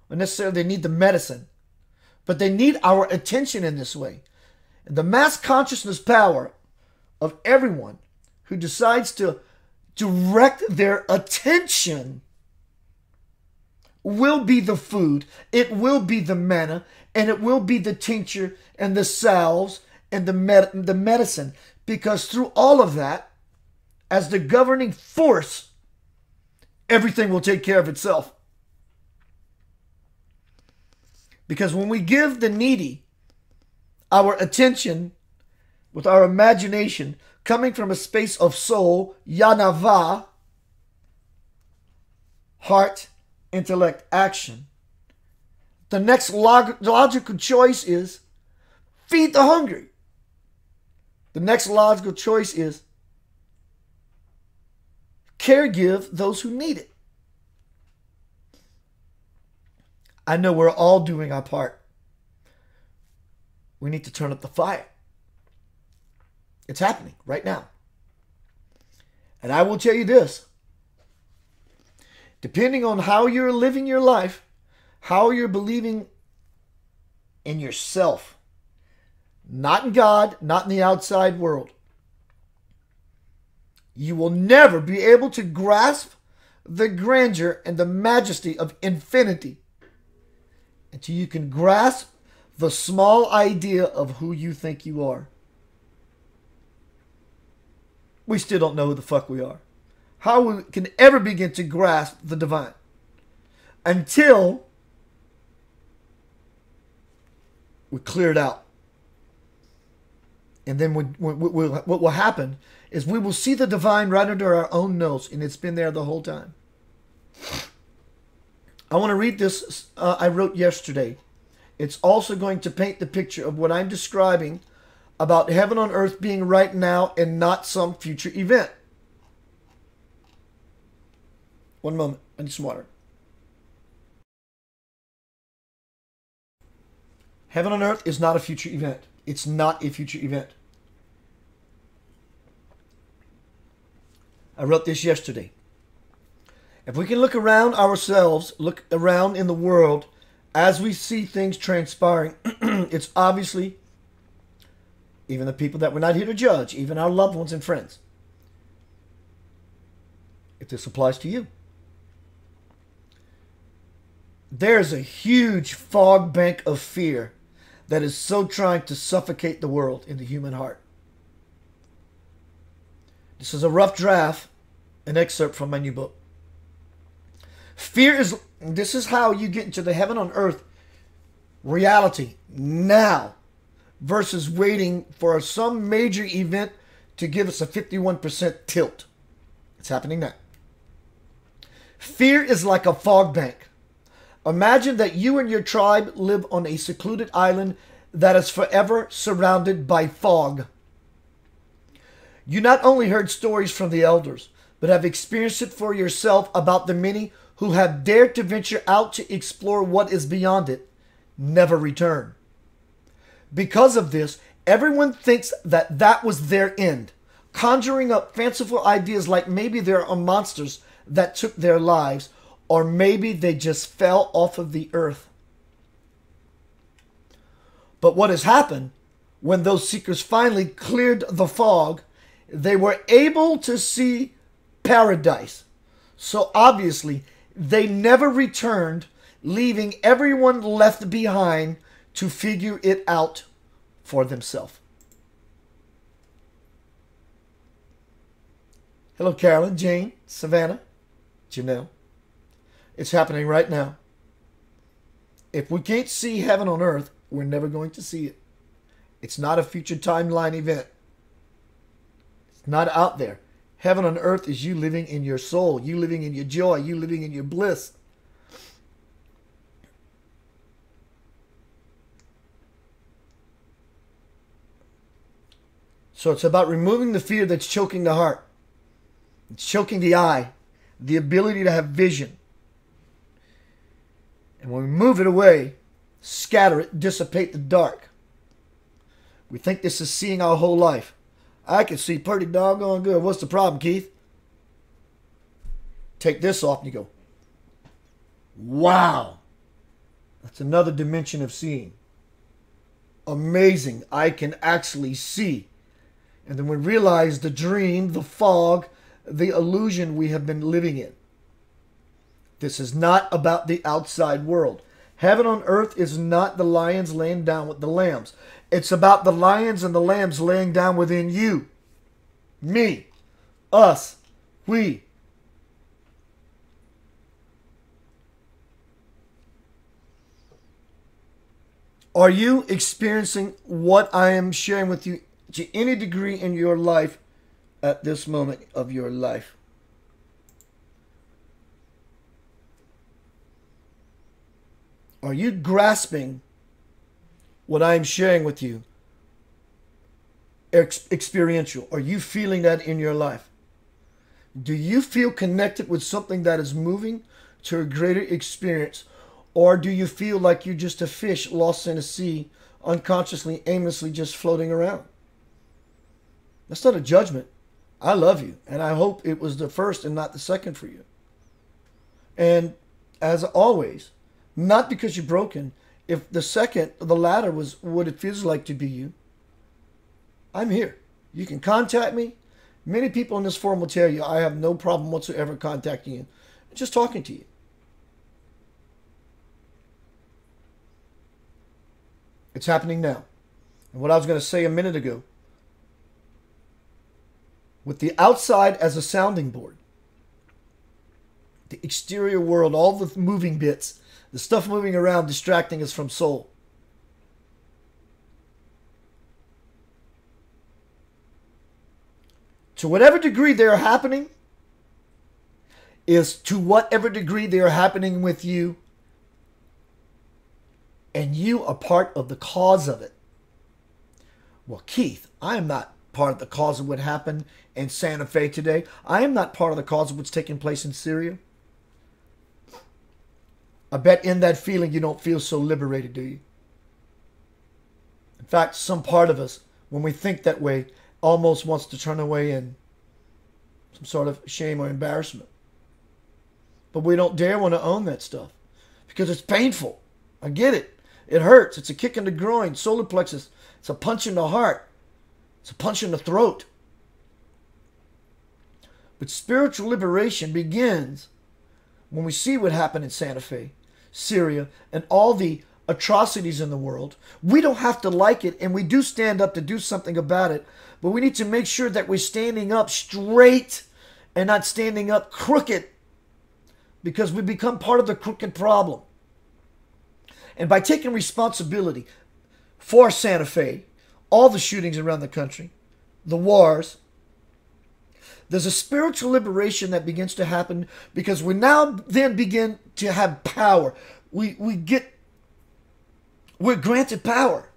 Speaker 2: or necessarily they need the medicine, but they need our attention in this way. And the mass consciousness power of everyone who decides to direct their attention will be the food, it will be the manna, and it will be the tincture and the salves and the medicine. Because through all of that, as the governing force, everything will take care of itself. Because when we give the needy our attention with our imagination coming from a space of soul, yanava, heart, intellect, action, the next logical choice is feed the hungry. The next logical choice is caregive those who need it. I know we're all doing our part. We need to turn up the fire. It's happening right now. And I will tell you this. Depending on how you're living your life, how you're believing in yourself, not in God, not in the outside world, you will never be able to grasp the grandeur and the majesty of infinity until you can grasp the small idea of who you think you are. We still don't know who the fuck we are. How we can ever begin to grasp the divine until we clear it out. And then what will happen is we will see the divine right under our own nose, and it's been there the whole time. I want to read this I wrote yesterday. It's also going to paint the picture of what I'm describing about heaven on earth being right now and not some future event. One moment. I need some water. Heaven on earth is not a future event. It's not a future event. I wrote this yesterday. If we can look around ourselves, look around in the world as we see things transpiring, it's obviously, even the people that we're not here to judge, even our loved ones and friends, if this applies to you, there's a huge fog bank of fear that is so trying to suffocate the world in the human heart. This is a rough draft, an excerpt from my new book. Fear is, this is how you get into the heaven on earth reality now versus waiting for some major event to give us a 51% tilt. It's happening now. Fear is like a fog bank. Imagine that you and your tribe live on a secluded island that is forever surrounded by fog. You not only heard stories from the elders, but have experienced it for yourself about the many who have dared to venture out to explore what is beyond it. never return. Because of this, everyone thinks that that was their end, conjuring up fanciful ideas like maybe there are monsters that took their lives, or maybe they just fell off of the earth. But what has happened, when those seekers finally cleared the fog, they were able to see paradise. So obviously, they never returned, leaving everyone left behind to figure it out for themselves. Hello, Carolyn, Jane, Savannah, Janelle. It's happening right now. If we can't see heaven on earth, we're never going to see it. It's not a future timeline event. It's not out there. Heaven on earth is you living in your soul, you living in your joy, you living in your bliss. So it's about removing the fear that's choking the heart. It's choking the eye, the ability to have vision. And when we move it away, scatter it, dissipate the dark. We think this is seeing our whole life. I can see pretty doggone good. What's the problem, Keith? Take this off and you go, wow. That's another dimension of seeing. Amazing. I can actually see. And then we realize the dream, the fog, the illusion we have been living in. This is not about the outside world. Heaven on earth is not the lions laying down with the lambs. It's about the lions and the lambs laying down within you. Me. Us. We. Are you experiencing what I am sharing with you to any degree in your life at this moment of your life? Are you grasping what I am sharing with you? Experiential. Are you feeling that in your life? Do you feel connected with something that is moving to a greater experience? Or do you feel like you're just a fish lost in a sea, unconsciously, aimlessly just floating around? That's not a judgment. I love you, and I hope it was the first and not the second for you. And as always, not because you're broken. If the second, the latter, was what it feels like to be you, I'm here. You can contact me. Many people in this forum will tell you I have no problem whatsoever contacting you. I'm just talking to you. It's happening now. And what I was going to say a minute ago, with the outside as a sounding board, the exterior world, all the moving bits, the stuff moving around distracting us from soul. To whatever degree they are happening, is to whatever degree they are happening with you, and you are part of the cause of it. Well, Keith, I am not part of the cause of what happened in Santa Fe today. I am not part of the cause of what's taking place in Syria. I bet in that feeling you don't feel so liberated, do you? In fact, some part of us, when we think that way, almost wants to turn away in some sort of shame or embarrassment. But we don't dare want to own that stuff because it's painful. I get it. It hurts. It's a kick in the groin, solar plexus. It's a punch in the heart. It's a punch in the throat. But spiritual liberation begins when we see what happened in Santa Fe, Syria, and all the atrocities in the world. We don't have to like it, and we do stand up to do something about it, but we need to make sure that we're standing up straight and not standing up crooked, because we become part of the crooked problem. And by taking responsibility for Santa Fe, all the shootings around the country, the wars, there's a spiritual liberation that begins to happen because we now then begin to have power. We're granted power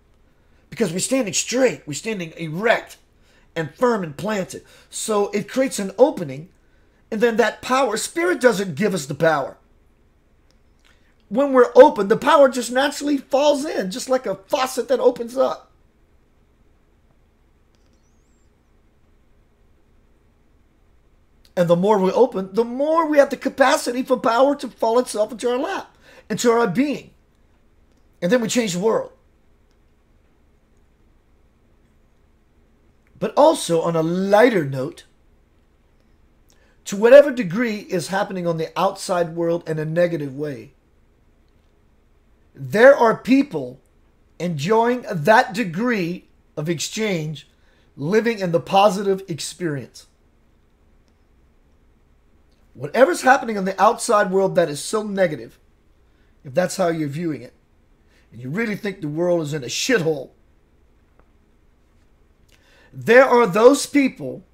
Speaker 2: because we're standing straight, we're standing erect and firm and planted. So it creates an opening, and then that power, Spirit doesn't give us the power. when we're open, the power just naturally falls in, just like a faucet that opens up. And the more we open, the more we have the capacity for power to fall itself into our lap, into our being. And then we change the world. But also, on a lighter note, to whatever degree is happening on the outside world in a negative way, there are people enjoying that degree of exchange, living in the positive experience. Whatever's happening on the outside world that is so negative, if that's how you're viewing it, and you really think the world is in a shithole, there are those people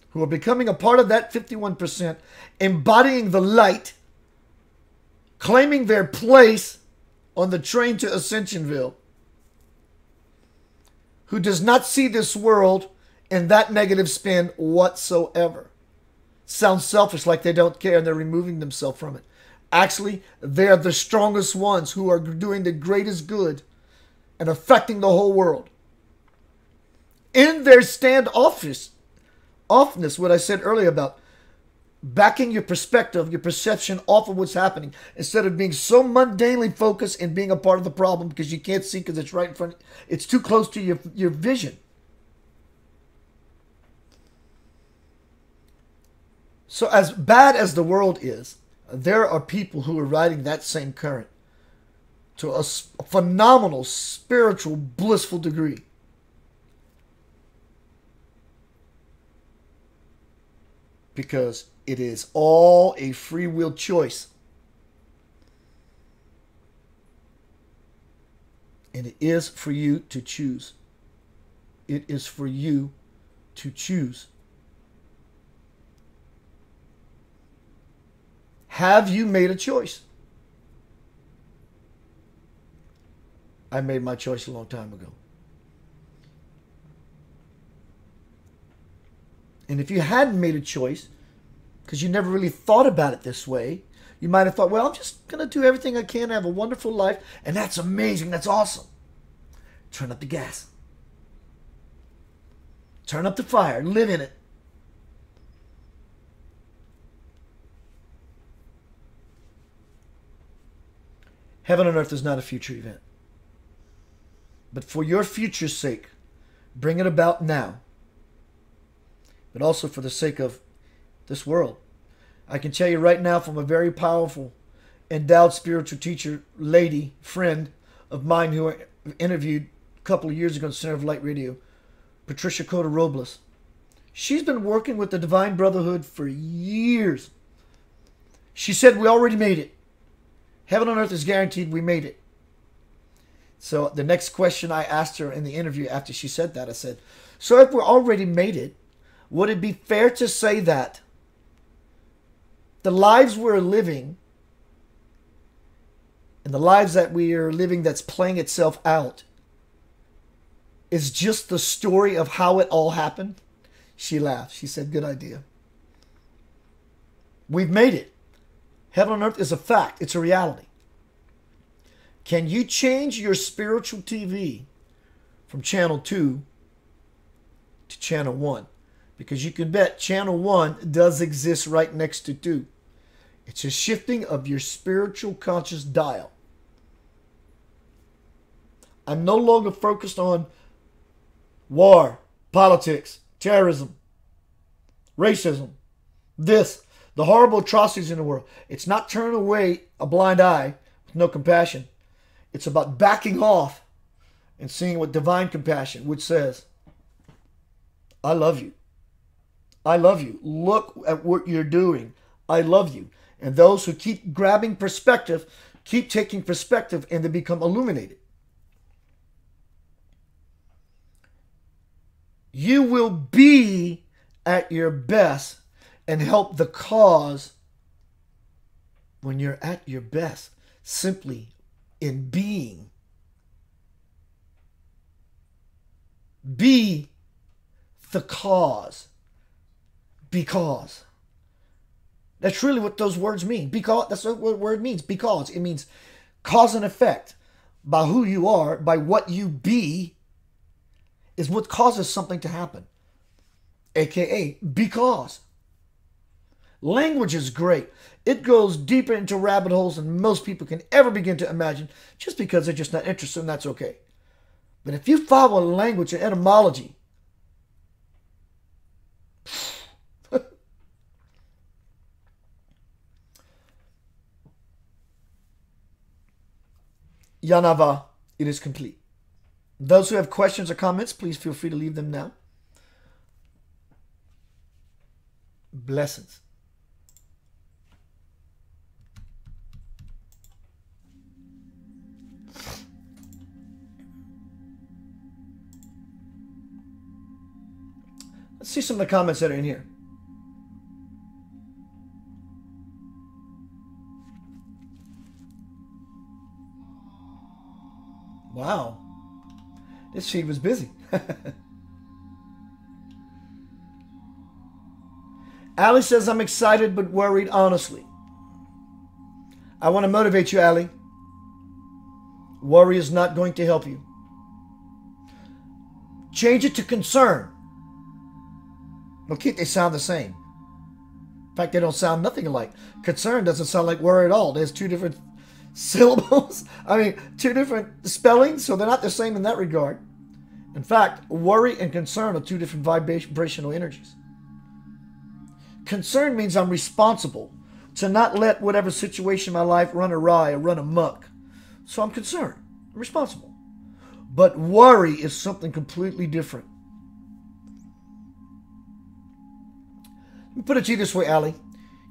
Speaker 2: who are becoming a part of that 51%, embodying the light, claiming their place on the train to Ascensionville, who does not see this world in that negative spin whatsoever. Sounds selfish, like they don't care and they're removing themselves from it. Actually, they're the strongest ones who are doing the greatest good and affecting the whole world. In their standoffness, what I said earlier about backing your perspective, your perception off of what's happening, instead of being so mundanely focused and being a part of the problem because you can't see because it's right in front, it's too close to your vision. So as bad as the world is, there are people who are riding that same current to a phenomenal, spiritual, blissful degree. Because it is all a free will choice. And it is for you to choose. It is for you to choose. Have you made a choice? I made my choice a long time ago. And if you hadn't made a choice, because you never really thought about it this way, you might have thought, well, I'm just going to do everything I can, have a wonderful life, and that's amazing, that's awesome. Turn up the gas. Turn up the fire, live in it. Heaven on earth is not a future event. But for your future's sake, bring it about now. But also for the sake of this world. I can tell you right now from a very powerful, endowed spiritual teacher, lady, friend of mine who I interviewed a couple of years ago on Center of Light Radio, Patricia Cota Robles. She's been working with the Divine Brotherhood for years. She said, we already made it. Heaven on earth is guaranteed, we made it. So the next question I asked her in the interview after she said that, I said, so if we're already made it, would it be fair to say that the lives we're living and the lives that we are living that's playing itself out is just the story of how it all happened? She laughed. She said, good idea. We've made it. Heaven on earth is a fact. It's a reality. Can you change your spiritual TV from channel 2 to channel 1? Because you can bet channel 1 does exist right next to 2. It's a shifting of your spiritual conscious dial. I'm no longer focused on war, politics, terrorism, racism, the horrible atrocities in the world. It's not turning away a blind eye with no compassion. It's about backing off and seeing what divine compassion, which says, I love you. I love you. Look at what you're doing. I love you. And those who keep grabbing perspective, keep taking perspective, and they become illuminated. You will be at your best and help the cause when you're at your best, simply in being. Be the cause. Because. That's really what those words mean. Because, that's what the word means. Because. It means Cause and effect, by who you are, by what you be, is what causes something to happen. AKA, because. Language is great. It goes deeper into rabbit holes than most people can ever begin to imagine, just because they're just not interested, and that's okay. But if you follow language and etymology, Yanava, it is complete. Those who have questions or comments, please feel free to leave them now. Blessings. Let's see some of the comments that are in here. Wow. This feed was busy. Allie says, I'm excited but worried, honestly. I want to motivate you, Allie. Worry is not going to help you. Change it to concern. No, Keith, they sound the same. In fact, they don't sound nothing alike. Concern doesn't sound like worry at all. There's two different syllables. I mean, two different spellings, so they're not the same in that regard. In fact, worry and concern are two different vibrational energies. Concern means I'm responsible to not let whatever situation in my life run awry or run amok. So I'm concerned. I'm responsible. But worry is something completely different. Let me put it to you this way, Allie.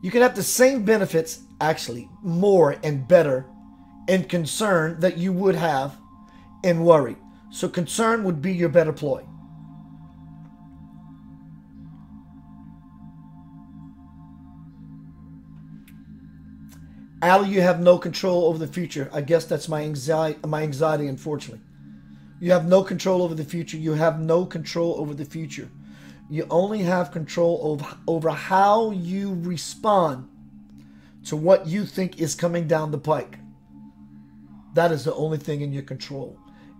Speaker 2: You can have the same benefits, actually, more and better in concern that you would have in worry. So concern would be your better ploy. Allie, you have no control over the future. I guess that's my anxiety, unfortunately. You have no control over the future. You have no control over the future. You only have control over how you respond to what you think is coming down the pike. That is the only thing in your control.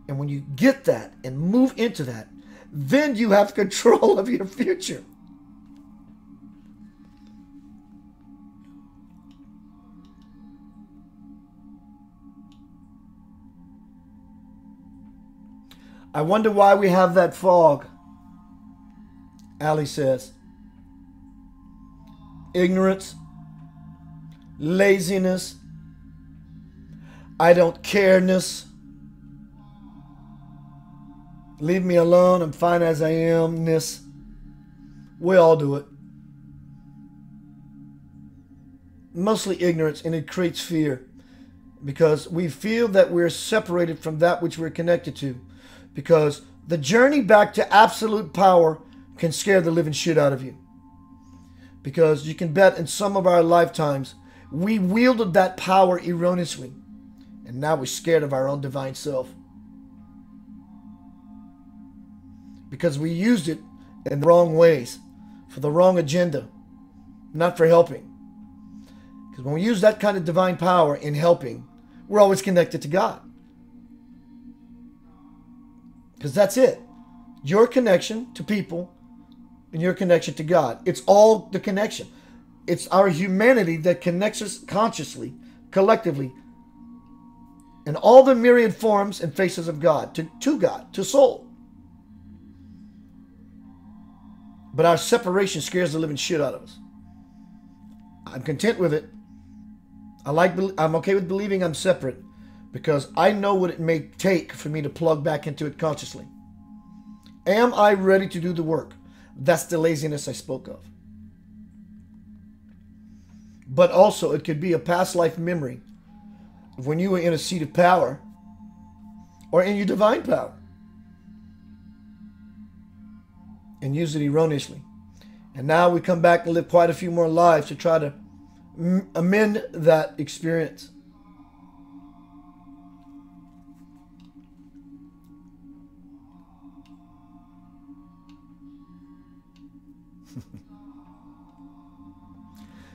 Speaker 2: And when you get that and move into that, then you have control of your future. I wonder why we have that fog, Allie says. Ignorance, laziness, I don't careness, leave me alone, I'm fine as I am-ness. We all do it. Mostly ignorance, and it creates fear because we feel that we're separated from that which we're connected to. Because the journey back to absolute power can scare the living shit out of you. Because you can bet in some of our lifetimes, we wielded that power erroneously. And now we're scared of our own divine self. Because we used it in the wrong ways, for the wrong agenda, not for helping. Because when we use that kind of divine power in helping, we're always connected to God. Because that's it. Your connection to people and your connection to God. It's all the connection. It's our humanity that connects us consciously, collectively, in all the myriad forms and faces of God, to God, to soul. But our separation scares the living shit out of us. I'm content with it. I'm okay with believing I'm separate because I know what it may take for me to plug back into it consciously. Am I ready to do the work? That's the laziness I spoke of. But also, it could be a past life memory of when you were in a seat of power or in your divine power and use it erroneously. And now we come back and live quite a few more lives to try to amend that experience.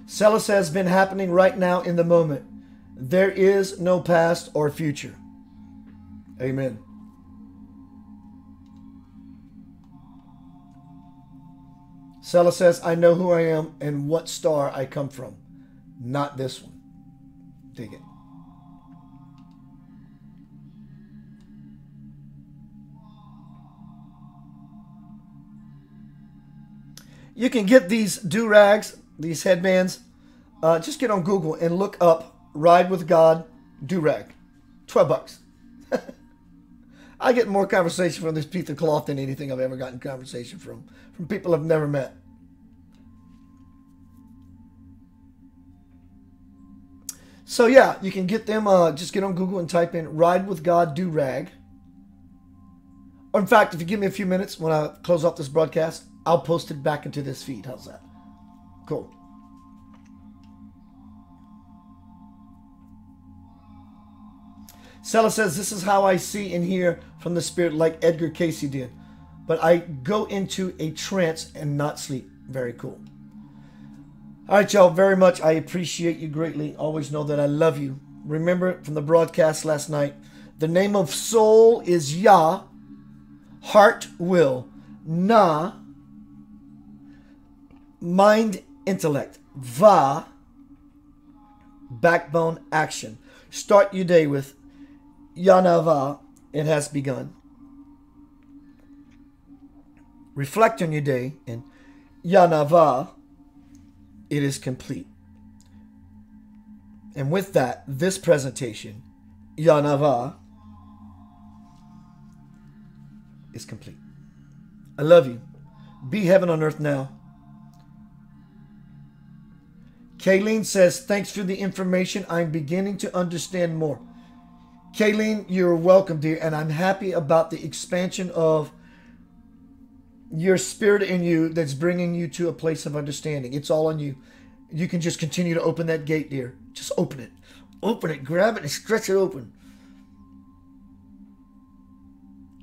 Speaker 2: Celis has been happening right now in the moment. There is no past or future. Amen. Sella says, I know who I am and what star I come from. Not this one. Dig it. You can get these do-rags, these headbands. Just get on Google and look up Ride with God do-rag. $12. I get more conversation from this piece of cloth than anything I've ever gotten conversation from people I've never met. So yeah, you can get them. Just get on Google and type in Ride with God do-rag. Or in fact, if you give me a few minutes when I close off this broadcast, I'll post it back into this feed. How's that? Cool. Sella says, this is how I see and hear from the Spirit like Edgar Casey did. But I go into a trance and not sleep. Very cool. All right, y'all, very much. I appreciate you greatly. Always know that I love you. Remember from the broadcast last night, the name of soul is Yah, heart, will, Na, mind, intellect, Va, backbone, action. Start your day with Yanava, it has begun. Reflect on your day and Yanava, it is complete. And with that, this presentation, Yanava, is complete. I love you. Be heaven on earth now. Kayleen says, thanks for the information. I'm beginning to understand more. Kayleen, you're welcome, dear. And I'm happy about the expansion of your spirit in you that's bringing you to a place of understanding. It's all on you. You can just continue to open that gate, dear. Just open it. Open it. Grab it and stretch it open.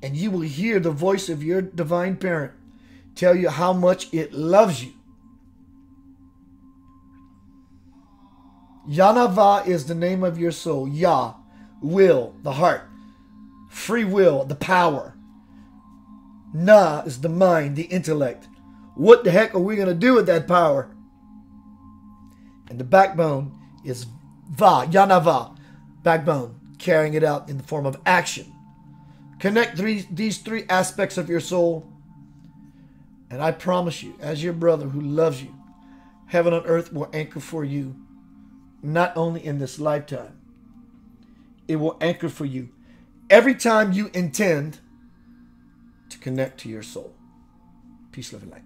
Speaker 2: And you will hear the voice of your divine parent tell you how much it loves you. Yanava is the name of your soul. Yah, will, the heart. Free will, the power. Na is the mind, the intellect. What the heck are we going to do with that power? And the backbone is Va, Yanava, backbone, carrying it out in the form of action. Connect these three aspects of your soul. And I promise you, as your brother who loves you, heaven on earth will anchor for you, not only in this lifetime, it will anchor for you every time you intend to connect to your soul. Peace, love, and light.